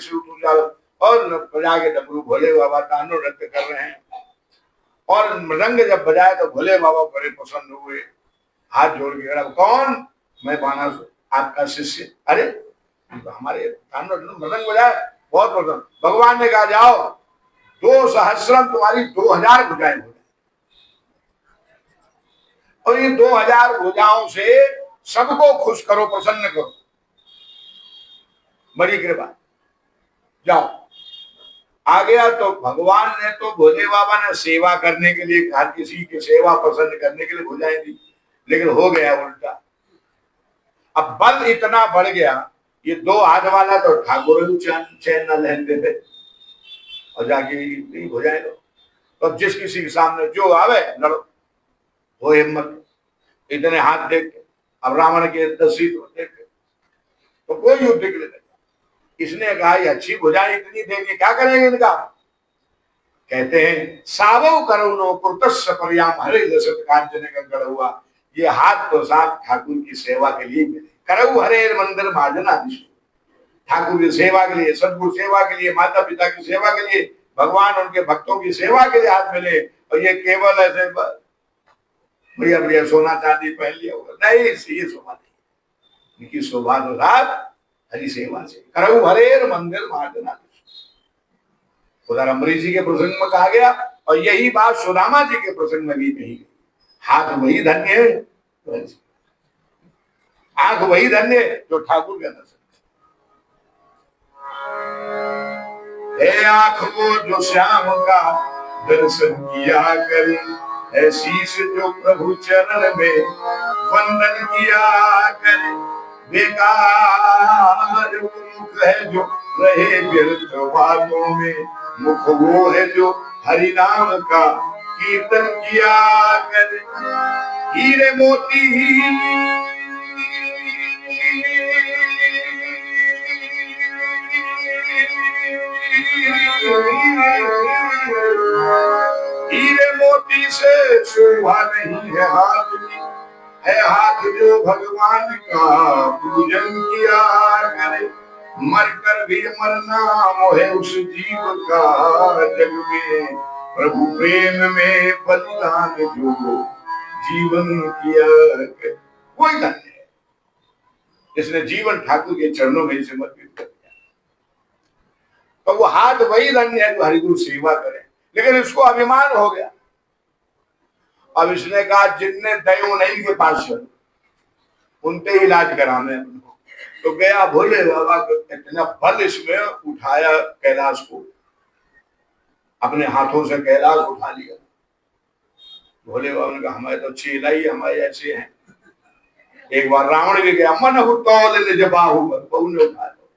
और बजा के डमरू भोले बाबा तांडव नृत्य कर रहे हैं। और मृदंग जब बजाए तो भोले बाबा बड़े प्रसन्न हुए, हाथ जोड़ के खड़ा, कौन? मैं बाणासुर आपका शिष्य। अरे हमारे मृदंग बजाए, बहुत प्रसन्न। भगवान ने कहा जाओ 2 सहस्रम तुम्हारी 2000 भुजाएं हो जाए, और ये 2000 भुजाओं से सबको खुश करो, प्रसन्न करो, बड़ी कृपा। जाओ आ गया। तो भगवान ने तो भोले बाबा ने सेवा करने के लिए, हर किसी की सेवा प्रसन्न करने के लिए भुजाएं दी, लेकिन हो गया उल्टा। अब बल इतना बढ़ गया, ये 2 हाथ वाला तो ठाकुर चैन न लहन देते और जाके नहीं भुजाएं लो। तो जिस किसी के सामने जो आवे लड़ो, वो हिम्मत। इतने हाथ देख के अब रावण के 10 देख के तो कोई युद्ध के लिए नहीं। इसने कहा ये अच्छी भुजा इतनी देंगे, क्या करेंगे इनका? कहते हैं सावो करुणो कुर्तस्य पर्याम हरे दशरथ कांचन कंकड़ हुआ। ये हाथ तो साथ ठाकुर की सेवा के लिए मिले। करऊ हरे मंदिर मार्जना दिशु, ठाकुर की सेवा के लिए, सदगुरु सेवा के लिए, माता पिता की सेवा के लिए, भगवान उनके भक्तों की सेवा के लिए हाथ मिले। और ये केवल ऐसे भैया भैया सोना चांदी पहन लिया होगा, नहीं, ये शोभा नहीं। इनकी शोभा तो रात हरि सेवा से। करऊ हरेर मंदिर मार्जना, उधर अम्बरीश जी के प्रसंग में कहा गया और यही बात सुदामा जी के प्रसंग में भी कही गई। हाथ वही धन्य है, आंख वही धन्य जो ठाकुर के अंदर से। हे आंख वो जो श्याम का दर्शन किया करे, है शीश जो प्रभु चरण में वंदन किया करे। बेकार मुख है जो रहे व्यर्थ बातों में, मुख वो है जो हरि नाम का कीर्तन किया करे। हीरे मोती हीरे मोती से शोभा नहीं है हाथ की, है हाथ जो भगवान का पूजन किया करे। मरकर भी मरना मोहे उस जीव का, जग में प्रभु प्रेम में बलिदान जो जीवन किया करे। वही धन्य है जिसने जीवन ठाकुर के चरणों में समर्पित कर दिया। तो वो हाथ वही धन्य है जो हरिगुरु सेवा करे। लेकिन इसको अभिमान हो गया। अब इसने कहा जिनने दयो नहीं के पास उनके इलाज कराने। तो गया भोले बाबा को, इतना बल इसमें उठाया कैलाश को, अपने हाथों से कैलाश उठा लिया। भोले बाबा ने कहा हमारे तो चेला ही हमारे ऐसे हैं। एक बार रावण भी गया, मन हुतौल जब बाहु बहू ने उठा लो।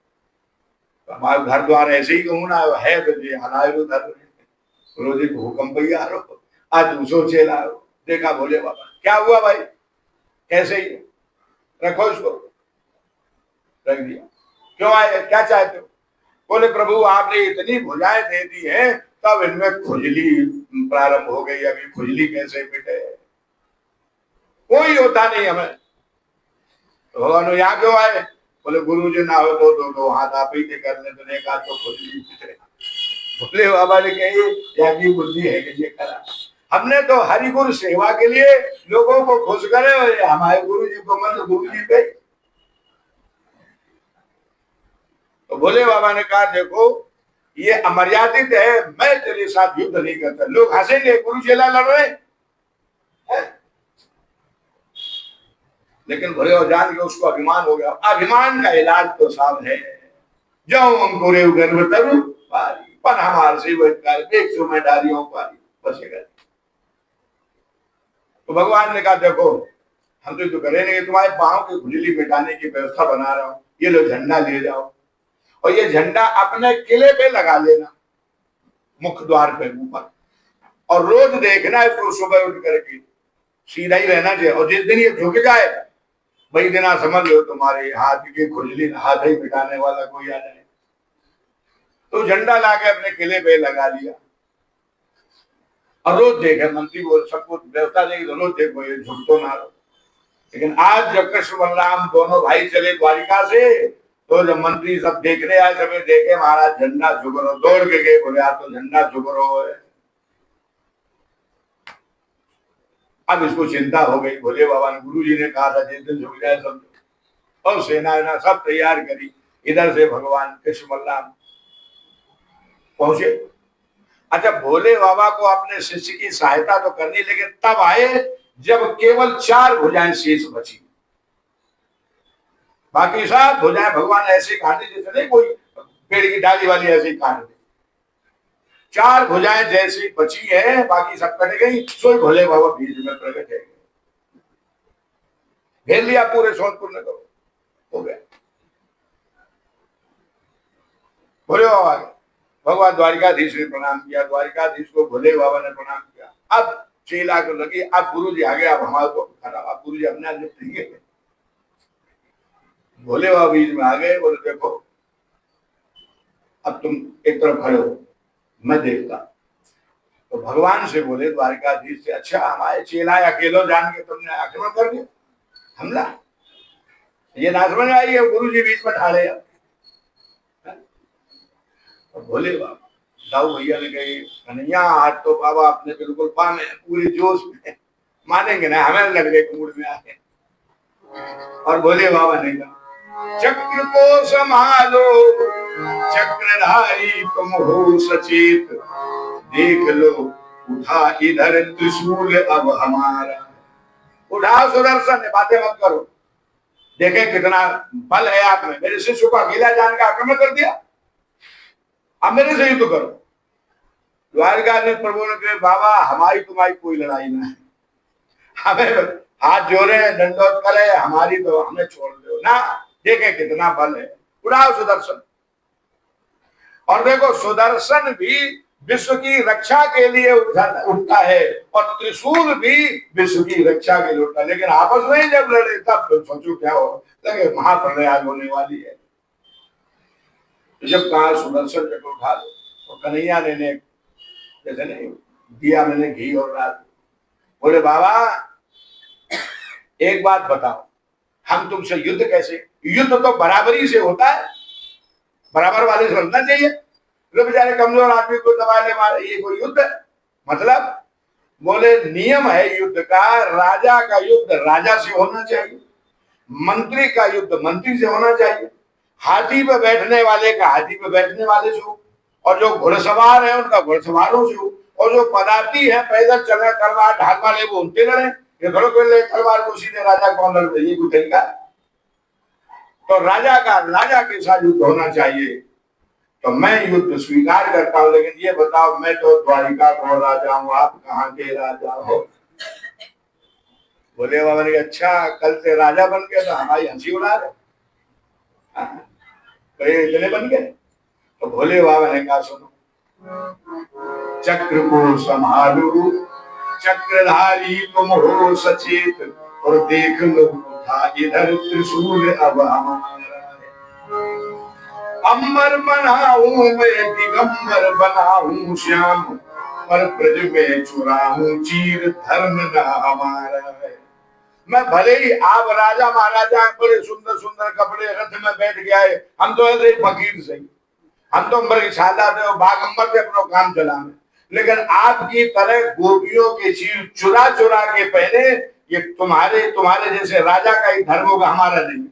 तो हमारे घर द्वार ऐसे ही कहूँ ना है तो जी हलाए उधर रोजी भूकंप ही आ रहा, आज दूसरो चेला देखा भोले बाबा क्या हुआ भाई, कैसे ही रखो इसको, रख दिया। क्यों आए, क्या चाहते हो? बोले प्रभु आपने इतनी भुजाएं दे दी हैं, तब इनमें खुजली प्रारंभ हो गई। अभी खुजली कैसे मिटे, कोई होता नहीं हमें। तो भगवान यहाँ क्यों आए? बोले गुरु जी ना हो तो दो हाथ आप ही के करने तो नहीं, कहा तो खुजली मिटे। बोले बाबा ने कही या की बुद्धि है कि ये करा, हमने तो हरि गुरु सेवा के लिए लोगों को खुश करे, और हमारे गुरु जी को मतलब गुरु जी पे। तो भोले बाबा ने कहा देखो ये अमर्यादित है, मैं तेरे साथ युद्ध नहीं करता। लोग हंसेंगे गुरु चेला लड़ रहे हैं, लेकिन भोले बाबा जान के उसको अभिमान हो गया। अभिमान का इलाज तो साफ है, जाओ हमको रे गर्भ तरु पारी पर हमारे से एक सौ में डारियों पारी बसेगा। तो भगवान ने कहा देखो हम तो करेंगे, तुम्हारे पांव की खुजली मिटाने की व्यवस्था बना रहा हूं, ये लो झंडा ले जाओ और ये झंडा अपने किले पे लगा लेना, मुख्य द्वार पे ऊपर, और रोज देखना है इसको सुबह उठ करके, सीधा ही रहना चाहिए। और जिस दिन ये झुक जाए वही दिन आप समझ लो तुम्हारे हाथ की खुजली हाथ ही मिटाने वाला कोई आ जाए। तो झंडा लाके अपने किले पे लगा दिया और रोज देखे, मंत्री बोल सब कुछ व्यवस्था देगी तो रोज देखो ये झुक तो ना रहो। लेकिन आज जब कृष्ण बलराम दोनों भाई चले द्वारिका से, तो जब मंत्री सब देखने आए, सभी देखे महाराज झंडा झुक रहो, दौड़ के गए, बोले आप तो झंडा झुक रहो है। अब इसको चिंता हो गई। भोले बाबा ने, गुरु जी ने कहा था जिस दिन झुक जाए सब, और सेना सब तैयार करी। इधर से भगवान कृष्ण बलराम पहुंचे। अच्छा भोले बाबा को अपने शिष्य की सहायता तो करनी, लेकिन तब आए जब केवल 4 भुजाएं शेष बची, बाकी सब भुजाएं भगवान ऐसे काटे जैसे नहीं कोई पेड़ की डाली वाली ऐसे काट दे। 4 भुजाएं जैसी बची है, बाकी सब कट गई। सो भोले बाबा बीच में प्रकट है, घेर लिया पूरे सोनपुर नगर, हो गया। भोले बाबा गए, भगवान द्वारिकाधीश ने प्रणाम किया, द्वारिकाधीश को भोले बाबा ने प्रणाम किया। अब चेला को लगी अब गुरु जी आ गए, अब हमारे को खराब, अब गुरु जी अपने निपटेंगे। भोले बाबा बीच में आ गए, बोले देखो अब तुम एक तरफ खड़े हो, मैं देखता। तो भगवान से बोले द्वारिकाधीश से, अच्छा हमारे चेला अकेलो जान के तुमने आक्रमण कर दिया, हमला, ये ना समझ आई है गुरु जी बीच में ठाड़े। तो भोले बाबा दाऊ भैया ने कही, कन्हैया आज तो बाबा आपने बिल्कुल पाने पूरी जोश में, मानेंगे ना, हमें लग रहे मूड में आए। और भोले बाबा ने कहा, चक्र को संभालो चक्रधारी तुम हो सचेत, देख लो उठा इधर त्रिशूल अब हमारा। उठाओ सुदर्शन, बातें मत करो, देखे कितना बल है आप में, मेरे शिष्य को अकेला जान का आक्रमण कर दिया, अब मेरे से युद्ध करो। द्वारकाधीश प्रभु ने कहा, बाबा हमारी तुम्हारी कोई लड़ाई ना है, हमें हाथ जोड़े दंडोत करे, हमारी तो हमें छोड़ दो ना, देखे कितना बल है, उड़ाओ सुदर्शन। और देखो सुदर्शन भी विश्व की रक्षा के लिए उठता है और त्रिशूल भी विश्व की रक्षा के लिए उठता है, लेकिन आपस में जब लड़े तब सोचो क्या हो, लगे महाप्रलय आज होने वाली है। जब कहा सुदर्शन चक्र उठा दो, तो कन्हैया ने जैसे नहीं दिया मैंने घी और रात, बोले बाबा एक बात बताओ, हम तुमसे युद्ध कैसे, युद्ध तो बराबरी से होता है, बराबर वाले से होना चाहिए, तो बेचारे कमजोर आदमी को दबा ले मारे, ये कोई युद्ध है? मतलब बोले नियम है युद्ध का, राजा का युद्ध राजा से होना चाहिए, मंत्री का युद्ध मंत्री से होना चाहिए, हाथी पे बैठने वाले का हाथी पे बैठने वाले से हो, और जो घुड़सवार है उनका घुड़सवारों से हो, और जो पदाती है पैदल चले तलवार ढाल वाले वो उनके लड़े, ये थोड़ा पहले तलवार को सीधे राजा कौन लड़, ये कोई तरीका? तो राजा के साथ युद्ध होना चाहिए, तो मैं युद्ध स्वीकार करता हूं, लेकिन ये बताओ मैं तो द्वारिका को राजा हूं, आप कहाँ के राजा हो? बोले बाबा ने, अच्छा कल से राजा बन गया तो हमारी हंसी उड़ा रहे, तो ये इतने बन गए? तो भोले बाबा ने कहा सुनो, चक्र को संभालो चक्रधारी तुम हो सचेत, और देख लो उठा इधर त्रिशूल अब हमारा है। अम्बर बनाऊं मैं दिगंबर बनाऊं श्याम, पर ब्रज में चुराऊं चीर धर्म न हमारा है। मैं भले ही आप राजा महाराजा बड़े सुंदर सुंदर कपड़े रथ में बैठ गया है, हम तो ऐसे फकीर सही, हम तो अंबर की छाला थे और बागंबर से अपना काम चलाने, लेकिन आपकी तरह गोपियों के चीर चुरा चुरा के पहने, ये तुम्हारे जैसे राजा का ही धर्म होगा, हमारा नहीं।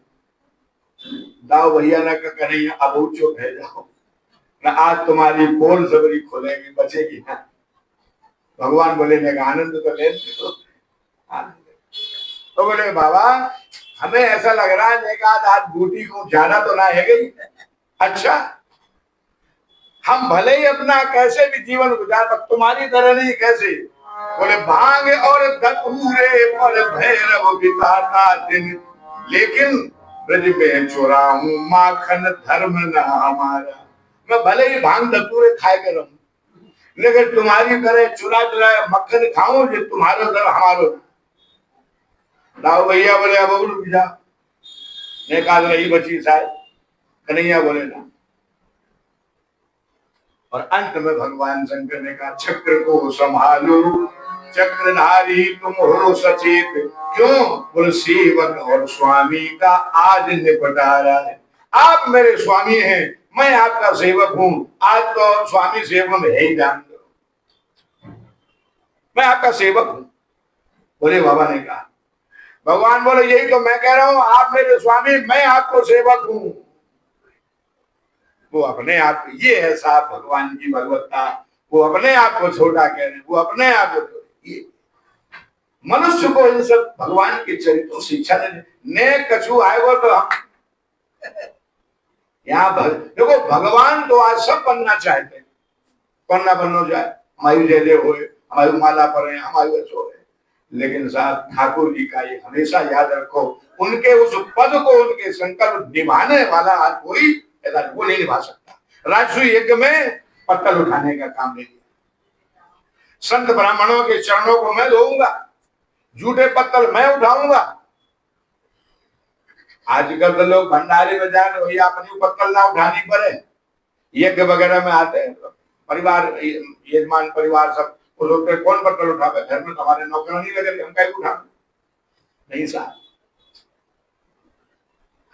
दाऊ भैया ने कहा नहीं अब चुप है जाओ ना, आज तुम्हारी पोल सबरी खोलेगी बचेगी ना। भगवान बोले ने आनंद तो ले तो बोले बाबा हमें ऐसा लग रहा है एक आध हाथ बूटी को ज्यादा तो ना है गई, अच्छा हम भले ही अपना कैसे भी जीवन गुजार पर तुम्हारी तरह नहीं, कैसे? बोले भांग और धतूरे और भैरव बिताता दिन, लेकिन ब्रज में चुराऊं माखन धर्म न हमारा। मैं भले ही भांग धतूरे खाए कर रहूं, लेकिन तुम्हारी तरह चुरा चुरा मक्खन खाऊं जो तुम्हारा धर्म हमारो। दाऊ भैया बोले अब रुक जा, ने कहा रही बची शायद, कन्हैया बोले ना। और अंत में भगवान शंकर ने कहा चक्र को संभालो चक्रधारी तुम हो सचेत, क्यों? बोले सेवक और स्वामी का आज निपटा रहा है, आप मेरे स्वामी हैं, मैं आपका सेवक हूं, आज तो स्वामी सेवक में है ही, जान दो मैं आपका सेवक हूं। बोले बाबा ने कहा, भगवान बोले यही तो मैं कह रहा हूं, आप मेरे स्वामी मैं आपको सेवक हूं। वो अपने आप, ये है साहब भगवान की भगवत्ता, वो अपने आप को छोटा कह रहे, वो अपने आप को, ये मनुष्य को इन सब भगवान के चरित्रों शिक्षा ने कछु आएगा तो हम यहाँ देखो भगवान तो आज सब बनना चाहते हैं, कौन ना बनना चाहे, हमारी जय जय हो, हमारी माला पढ़े, हमारी अच्छो है, लेकिन साहब ठाकुर जी का ये हमेशा याद रखो, उनके उस पद को उनके संकल्प निभाने वाला आज कोई वो नहीं निभा सकता। राजसू यज्ञ में पत्तल उठाने का काम नहीं किया, संत ब्राह्मणों के चरणों को मैं धोऊंगा, झूठे पत्तल मैं उठाऊंगा, आजकल तो लोग भंडारे में जाए तो भैया अपनी पत्तल ना उठानी पड़े, यज्ञ वगैरह में आते हैं तो परिवार यजमान परिवार सब वो लोग कौन पत्तल उठावे, घर में तो हमारे नौकरानी लगे हम कहीं उठा नहीं साहब,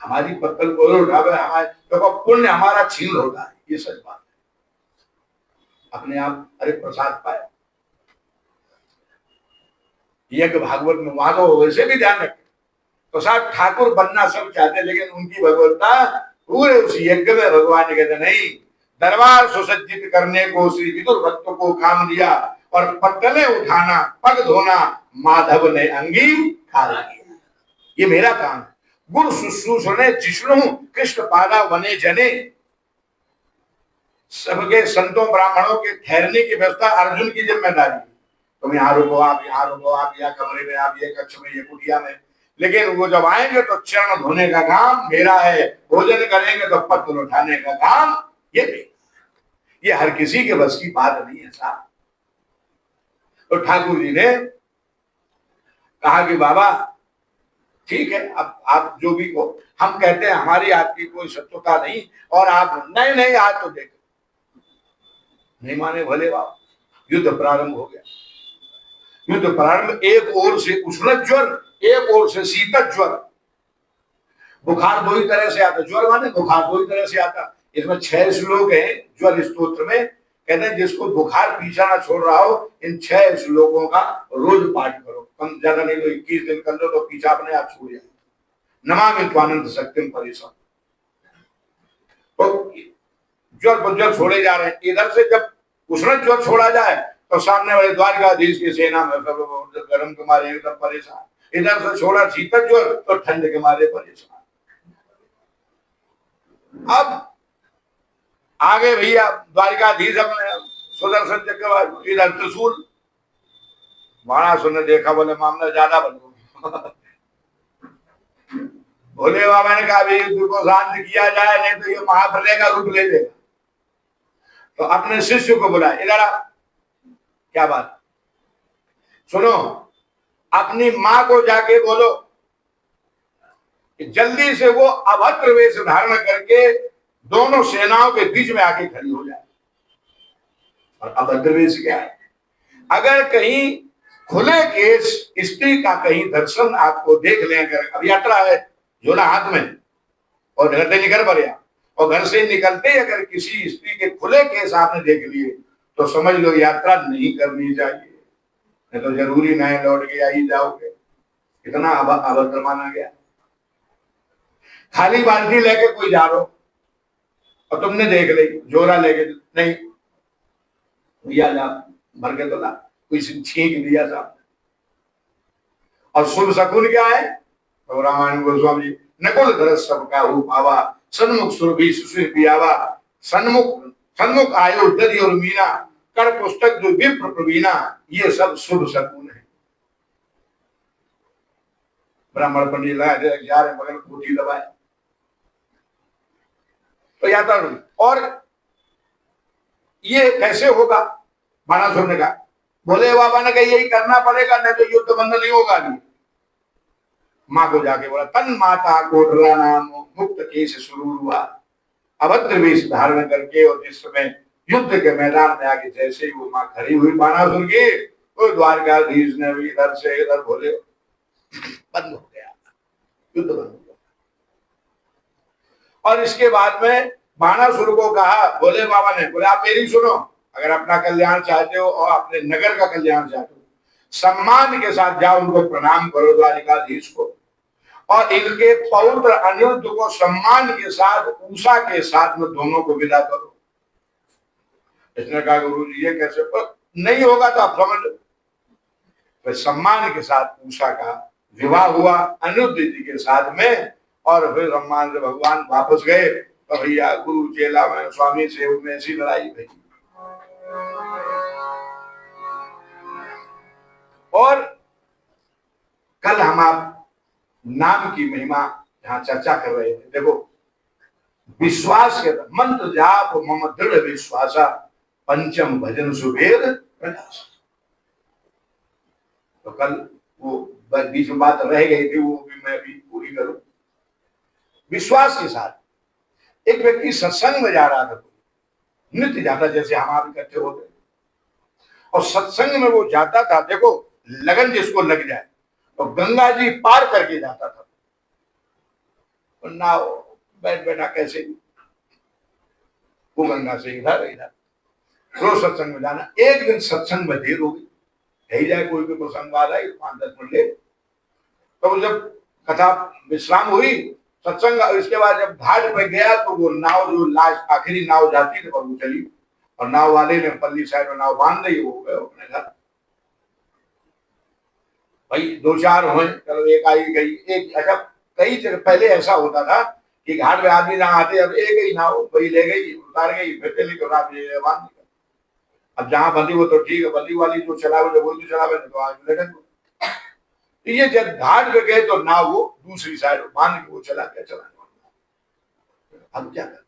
हमारी पत्तल को उठावे हमारे तो पुण्य हमारा छीन होता है, ये सच बात है। अपने आप अरे प्रसाद पाए यज्ञ भागवत में वहां तो वैसे भी ध्यान रखे तो साहब ठाकुर बनना सब चाहते, लेकिन उनकी भगवत्ता पूरे उस यज्ञ में भगवान ने कहते नहीं, दरबार सुसज्जित करने को श्री विदुर भक्त को काम दिया और पत्तलें उठाना पग धोना माधव ने अंगीकार किया, ये मेरा काम है। गुरु शुश्रूषणे जिष्णु कृष्ण पादा बने जने, सबके संतों ब्राह्मणों के ठहरने की व्यवस्था अर्जुन की जिम्मेदारी, तुम यहाँ रुको, आप यहाँ रुको, आप यहाँ कमरे में, आप ये कक्ष में, ये कुटिया में, लेकिन वो जब आएंगे तो चरण धोने का काम मेरा है, भोजन करेंगे तो पत्तल उठाने का काम ये मेरा, ये हर किसी के बस की बात नहीं है साहब। तो ठाकुर जी ने कहा कि बाबा ठीक है, अब आप जो भी को, हम कहते हैं हमारी आपकी कोई शत्रुता नहीं, और आप नहीं नहीं आज तो देख नहीं माने, भले बाबा युद्ध प्रारंभ हो गया। युद्ध प्रारंभ, एक ओर से उष्ण ज्वर, एक ओर से शीतल ज्वर, बुखार दो ही तरह से आता, ज्वर माने बुखार दो ही तरह से आता। इसमें 6 श्लोक हैं ज्वर स्तोत्र में, कहते हैं जिसको बुखार पीछा ना छोड़ रहा हो इन 6 श्लोकों का रोज पाठ करो, कम ज्यादा नहीं तो 21 दिन कर लो तो पीछा अपने आप छूट जाए। नमामि त्वानंद शक्तिम परिसम, तो ज्वर छोड़े जा रहे हैं। इधर से जब उष्ण ज्वर छोड़ा जाए तो सामने वाले द्वारकाधीश की सेना में सब गर्म के मारे एकदम परेशान, इधर से छोड़ा शीतल ज्वर तो ठंड के मारे परेशान। अब आगे भैया द्वारिकाधीश अपने सुदर्शन चक्रवर्ती, इधर त्रिशूल, बाणासुर ने देखा, बोले मामला ज्यादा बन गया। भोले बाबा ने कहा युद्ध को शांत किया जाए, नहीं तो ये महाप्रलय का रूप ले लेगा। तो अपने शिष्य को बोला, इधर क्या बात सुनो, अपनी मां को जाके बोलो कि जल्दी से वो अभद्र वेश धारण करके दोनों सेनाओं के बीच में आके खड़ी हो जाए। और अभद्र वेश क्या है? अगर कहीं खुले केस स्त्री का कहीं दर्शन आपको देख लें, अगर अब यात्रा है झोला हाथ में और घर से निकल पड़े, और घर से निकलते अगर किसी स्त्री के खुले केस आपने देख लिए तो समझ लो यात्रा नहीं करनी चाहिए, नहीं तो जरूरी नहीं लौट के आई जाओगे। इतना अभद्र माना गया। खाली बाल्टी लेके कोई जा रहा हो और तुमने देख ली जोरा लेके, नहीं भैया जा भर के तो ला, कोई छींक दिया साहब। और शुभ शकुन क्या है? तो रामायण गोस्वामी जी, नकुल धरस सबका रूप आवा, सन्मुख सुरभि सुशील पियावा, सन्मुख आयो दधि और मीना, कर पुस्तक जो विप्र प्रवीणा, ये सब शुभ शकुन है। ब्राह्मण पंडित लगा जा रहे मगर कोठी दबाए तो यात्रा। और ये कैसे होगा? बाणासुर ने कहा, भोले बाबा ने कहा यही करना पड़ेगा, नहीं तो युद्ध बंद नहीं होगा। माँ को जाके बोला, तन माता कोटला नाम मुक्त केस शुरू हुआ, अभद्र वेश धारण करके, और जिस समय युद्ध के मैदान में आगे जैसे ही वो माँ खड़ी हुई बाणासुर की, तो द्वारकाधीश ने भी इधर से इधर बोले, बंद हो गया, युद्ध बंद हो गया। और इसके बाद में बाणासुर को कहा भोले बाबा ने, बोले आप मेरी सुनो, अगर अपना कल्याण चाहते हो और अपने नगर का कल्याण चाहते हो, सम्मान के साथ जाओ, उनको प्रणाम करो द्वारिकाधीश को, और इनके पौत्र अनिरुद्ध को सम्मान के साथ उषा के साथ में दोनों को विदा करो। इसने कहा गुरु जी ये कैसे? पर नहीं होगा तो आप समझ लो। तो सम्मान के साथ उषा का विवाह हुआ अनिरुद्ध जी के साथ में, और फिर सम्मान से भगवान वापस गए। तो भैया गुरु चेला में स्वामी सेवक में ऐसी लड़ाई भई। और कल हम आप नाम की महिमा यहाँ चर्चा कर रहे थे। देखो विश्वास के मंत्र जाप मम दृढ़ विश्वासा, पंचम भजन सुबेद प्रकाश। तो कल वो बीच में बात रह गई थी, वो भी मैं भी पूरी करूं। विश्वास के साथ। एक व्यक्ति सत्संग में जा रहा था, नित्य जाता, जैसे हम आप इकट्ठे होते, और सत्संग में वो जाता था, देखो लगन जिसको लग जाए, तो गंगा जी पार करके जाता था, नाव बैठ बैठा कैसे भी, वो गंगा से इधर इधर रोज सत्संग में जाना। एक दिन सत्संग में देर हो गई, यही जाए कोई भी प्रसंग आ रहा है 5-10 मिनट ले, तो जब कथा विश्राम हुई सत्संग, इसके बाद जब घाट पे गया तो वो नाव जो लास्ट आखिरी नाव जाती थी और वो चली, और नाव वाले ने पल्ली साइड में नाव बांध दी, वो गए अपने घर। भाई 2-4 हुए, चलो एक आई गई, एक अच्छा कई जगह पहले ऐसा होता था कि घाट पे आदमी जहाँ आते, अब एक ही नाव वही ले गई, उतार गई, फिर चली तो रात बांध दी। अब जहां बंदी वो तो ठीक है, बंदी वाली जो चलावे वो तो चलावे, तो आज लटक। ये जब घाट पे गए तो नाव वो दूसरी साइड बांध के वो चला गया, चला। अब क्या कर,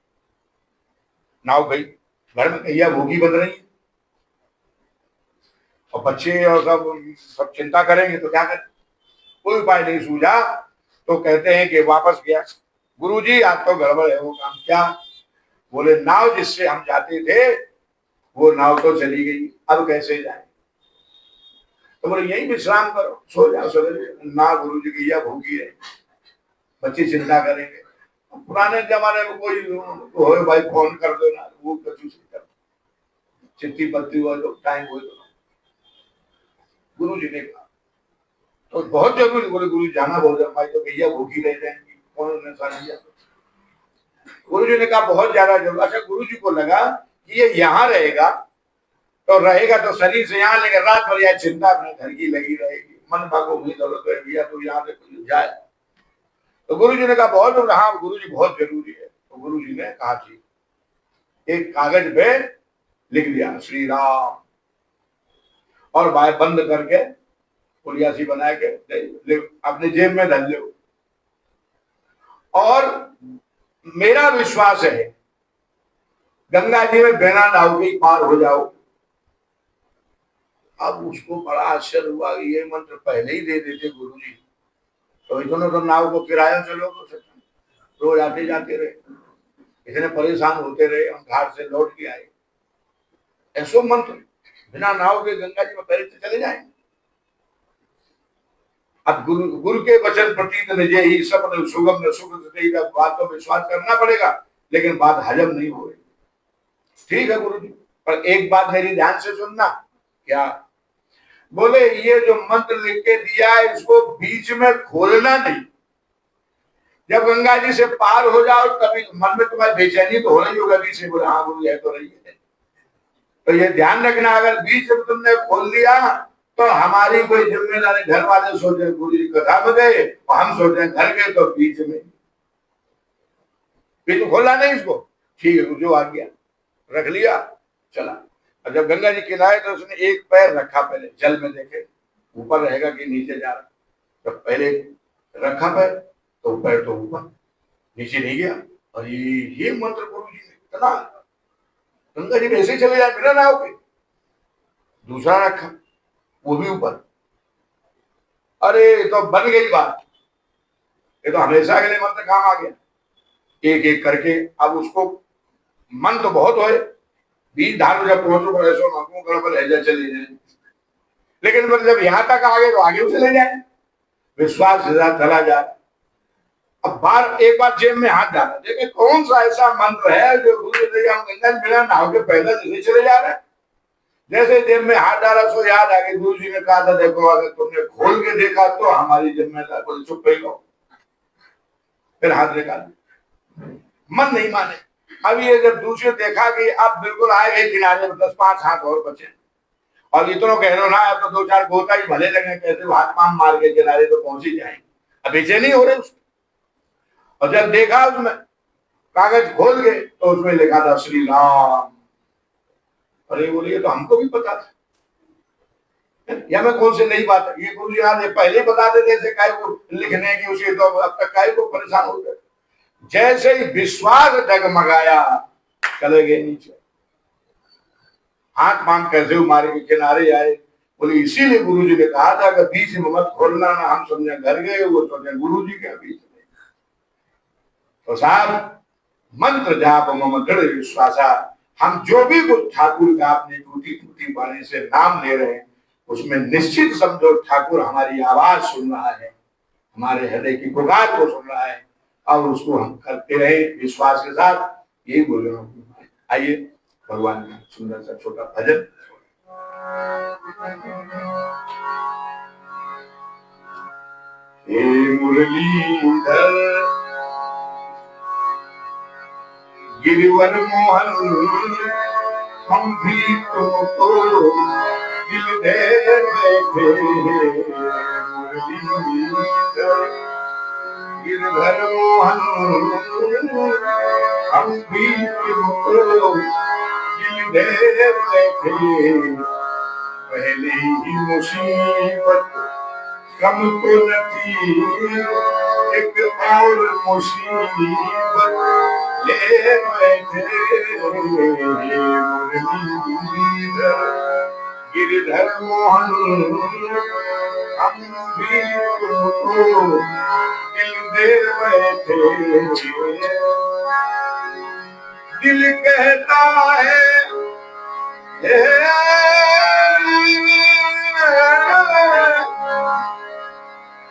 नाव गई, घर में कहिया भूखी बन रही है, और बच्चे और सब चिंता करेंगे तो क्या करें, कोई उपाय नहीं सूझा। तो कहते हैं कि वापस गया, गुरुजी आज तो गड़बड़ है वो काम। क्या? बोले नाव जिससे हम जाते थे वो नाव तो चली गई, अब कैसे जाए? तो बोले यही विश्राम करो, सो जाओ सवेरे। ना गुरुजी गैया भूखी है, बच्चे चिंता करेंगे। पुराने जमाने में कोई हो भाई फोन कर दो ना, वो चिट्ठी पत्ती हुआ तो टाइम हो, तो गुरु जी ने कहा तो बहुत जरूरी, बोले गुरु जाना बहुत भाई, तो भैया भूखी रह जाएंगी, कौन दिया? गुरु जी ने कहा बहुत ज्यादा जरूरी। अच्छा गुरु जी को लगा कि ये यहाँ रहेगा तो शरीर से यहाँ लेकर रात भर यह चिंता अपने घर की लगी रहेगी, मन भागो हुई दौलत है भैया, तो यहाँ से जाए। तो गुरु जी ने कहा बहुत जरूरी। हाँ गुरु जी बहुत जरूरी है। तो गुरु जी ने कहा जी एक कागज पे लिख दिया श्री राम, और बाय बंद करके पुलियासी बना के अपने जेब में धर लो, और मेरा विश्वास है गंगा जी में बिना नाव के पार हो जाओ। अब उसको बड़ा आश्चर्य हुआ, ये मंत्र पहले ही दे देते गुरु जी, तो इतने तो नाव को किराया से लोग रोज आते जाते रहे, इतने परेशान होते रहे, हम घाट से लौट के आए। ऐसो मंत्र बिना नाव के गंगा जी में पहले से चले जाएंगे। अब गुरु के वचन प्रतीत निजे ही सपन सुगम न सुख, बात को विश्वास करना पड़ेगा, लेकिन बात हजम नहीं हो रही। ठीक है गुरु जी, पर एक बात मेरी ध्यान से सुनना। क्या? बोले ये जो मंत्र लिख के दिया है इसको बीच में खोलना नहीं, जब गंगा जी से पार हो जाओ तभी मन में तुम्हारी बेचैनी तो हो रही होगा बीच से। बोले हाँ गुरु है तो रही है, तो ये ध्यान रखना, अगर बीच में तुमने खोल दिया तो हमारी कोई जिम्मेदारी, घर वाले सोचे गुरु जी कथा में गए और हम सोचे घर गए, तो बीच में खोला नहीं इसको। ठीक है जो आ गया रख लिया, चला। और जब गंगा जी किनारे तो उसने एक पैर रखा, पहले जल में देखे ऊपर रहेगा कि नीचे जा रहा, तो पहले रखा पैर तो पैर तो ऊपर, नीचे नहीं गया। और ये मंत्र गुरु जी ने इतना, गंगा जी ऐसे चले जाए बिना नाव के। दूसरा रखा वो भी ऊपर, अरे तो बन गई बात, ये तो हमेशा के लिए मंत्र काम आ गया। एक एक करके अब उसको मन तो बहुत हो, बीज धार जब पहुंचो पर ऐसा आंखों कर ऐसा चले जाए, लेकिन जब यहां तक आ गए तो आगे चले जाए, विश्वास चला जाए। अब बार एक बार जेब में हाथ डाला, देखे कौन सा ऐसा मंत्र है जो गंगा बिना नाव के पैदल जैसे चले जा रहे हैं। जैसे जेब में हाथ डाला सो याद आ गया, गुरु जी ने कहा था देखो अगर तुमने खोल के देखा तो हमारी जिम्मेदारी। बोले चुप रही लो, फिर हाथ निकाल, मन नहीं माने। अब ये जब दूसरे देखा कि अब बिल्कुल आए गए किनारे में, 10-5 हाथ और बचे, और इतना कह रहे हो ना अब तो 2-4 गोता ही भले लगे, कैसे हाथ पाम मार के किनारे तो पहुंच ही जाएंगे। अब बेचैनी हो रहे उसको, और जब देखा उसमें कागज खोल के तो उसमें लिखा था श्री राम। अरे बोलिए तो हमको भी पता था, या मैं कौन सी नई बात है, ये गुरु जी पहले बता देते थे काय को लिखने की, उसे तो अब तक काय को परेशान हो गए। जैसे ही विश्वास डगमगाया चले गए नीचे, हाथ पांव कैसे मारे के किनारे आए। बोले इसीलिए गुरु जी ने कहा था कि बीच में मत खोलना, ना हम समझे घर गए, वो समझे गुरु जी के बीच में। तो साहब मंत्र जाप मम दृढ़ विश्वासा, हम जो भी कुछ ठाकुर का अपनी टूटी टूटी वाणी से नाम ले रहे हैं, उसमें निश्चित समझो ठाकुर हमारी आवाज सुन रहा है, हमारे हृदय की पुकार को सुन रहा है, और उसको हम करते रहे विश्वास के साथ। यही बोल रहा हूँ। आइए भगवान का सुंदर सा छोटा भजन। हे मुरलीधर गिरिवर मोहन, हम भी तुमको दिल दे बैठे। मुरलीधर गिरधर मोहन, हम भी तुमको दिल दे बैठे। पहले ही मुसीबत कम तो न थी, एक और मुसीबत ले बैठे। मुरलीधर गिरधर मोहन, हम भी तुमको दिल दे बैठे। दिल कहता है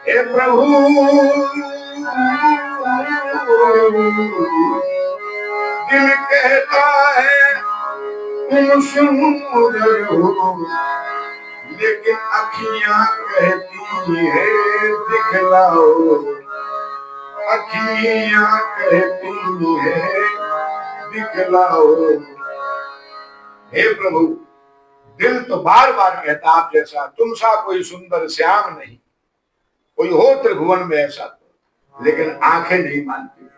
हे प्रभु, दिल कहता है तुम सुंदर हो, लेकिन अखियां कहती है दिखलाओ। अखियां कहती है दिखलाओ। हे प्रभु, दिल तो बार बार कहता आप जैसा तुम सा कोई सुंदर श्याम नहीं, कोई हो त्रिभुवन में ऐसा, लेकिन आंखें नहीं मानती।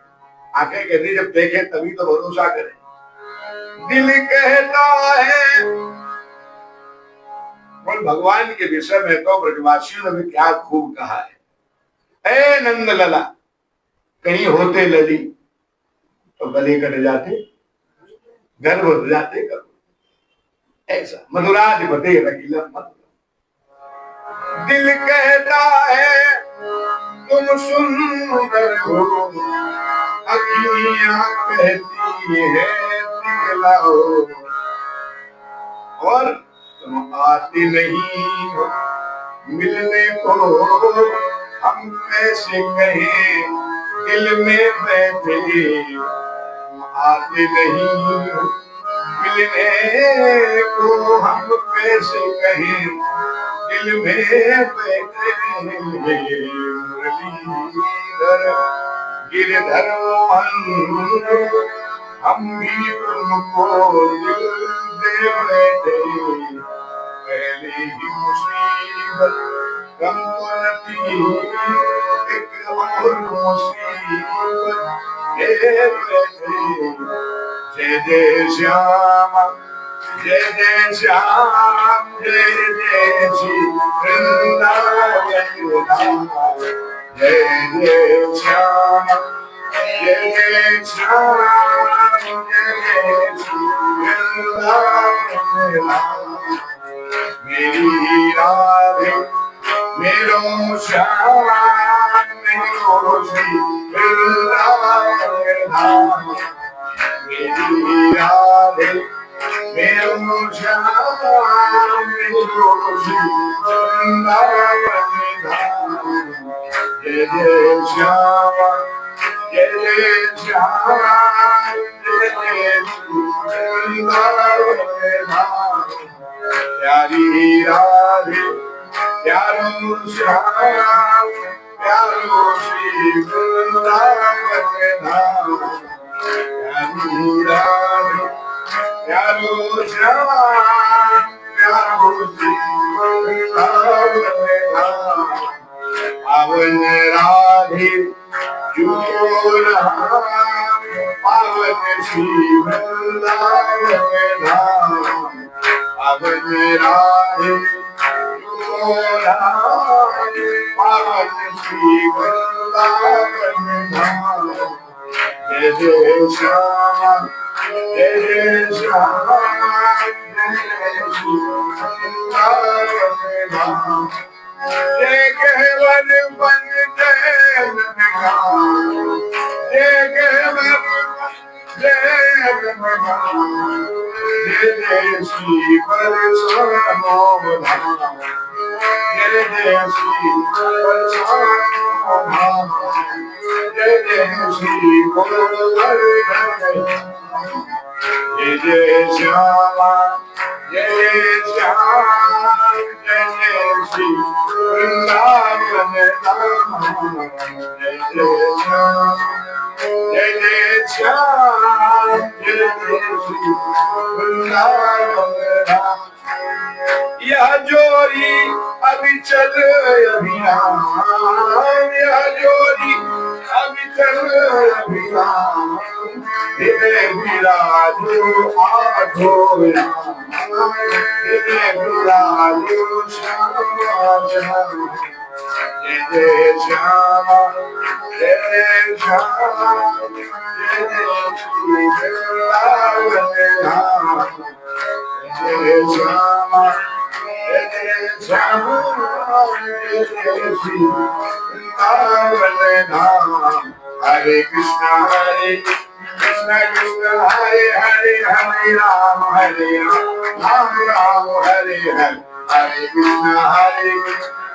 आंखें कहती जब देखे तभी तो भरोसा करें। दिल कहता है, और भगवान के विषय में तो ब्रजवासियों ने भी क्या खूब कहा है। ए नंद लला, कहीं होते लली तो गले कट जाते, गर्भ हो जाते गर्भ, ऐसा मधुराधिपति रकीला मत। दिल कहता है तुम सुंदर हो, अखियां कहती है दिखलाओ। और तुम आते नहीं हो मिलने को, हम कैसे कहें दिल में बैठे। आते नहीं हो मिलने को, हम कैसे कहें दिल में बैठे। मुरलीधर गिरधर मोहन, हम भी तुमको दिल दे बैठे। पहले ही मुसीबत कम न थी, एक और मुसीबत ले बैठे। जय जय श्याम, जय जय श्याम, जय जय श्री वृंदावन धाम। जय जय श्याम, जय जय श्याम, जय जय श्री वृंदावन धाम। मेरी राधे मेरो श्याम, मेरो श्री वृंदावन धाम। मेरी राधे मेरो श्याम, मेरो श्री वृंदावन धाम। जय जय श्याम, जय जय श्याम, जय जय श्री वृंदावन धाम। प्यारी राधे प्यारो श्याम, प्यारो श्री वृंदावन धाम। प्यारी राधे प्यारो श्याम, प्यारो श्री वृंदावन धाम। पावन राधे जो राम, पावन श्री वृंदावन धाम। पावन राधे जो राम, पावन श्री वृंदावन धाम। जय जय श्याम, जय जय श्याम, जय जय श्री वृंदावन धाम। जय केवल बन जय, जय जय जय श्री परशुराम धाम, जय जय श्री परशुराम धाम, जय जय श्री गोवर्धन, जय जय श्यामा, जय जय श्याम, जय जय श्री वृंदावन धाम, जय जय श्याम, जय जय श्याम, जय जय श्री वृंदावन धाम। यह जोड़ी अभी चल अभियान, यह जोड़ी अभी चल अभियान, हे विराजो आठो हे विराजो श्याम, जय जय श्याम, जय श्याम, जय जय श्री वृंदावन धाम, जय श्याम, जय जय श्याम, जय जय श्री वृंदावन धाम। हरे कृष्णा कृष्णा कृष्णा हरे हरे, हरे राम राम राम हरे हरे, हरे कृष्णा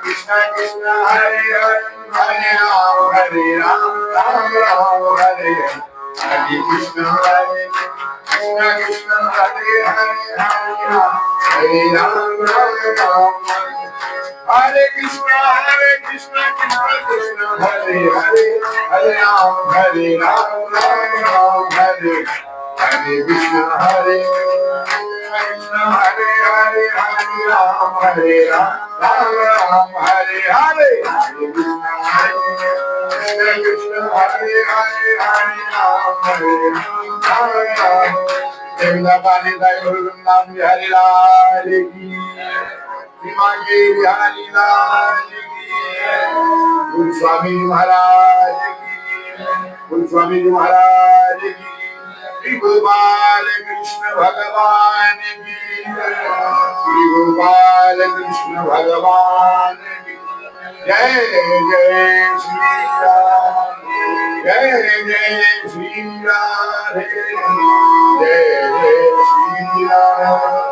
कृष्णा कृष्णा हरे हरे, हरे राम राम हरे हरे, हरे कृष्णा कृष्णा हरे हरे, हरे राम राम हरे कृष्णा कृष्णा कृष्णा हरे हरे, हरे राम राम हरे, हरे कृष्णा कृष्णा हरे हरे, हरे राम राम हरे हरे, हरे कृष्णा कृष्णा हरे हरे, हरे राम देवता पाली नाम हरि लाल की, विमागे बिहारी लाल की, गुरु स्वामी महाराज की, गुरु स्वामी जी महाराज की, श्री गोपाल कृष्ण भगवान की, श्री गोपाल कृष्ण भगवान की, जय जय श्री राम, जय जय श्री राधे, जय जय श्री राम।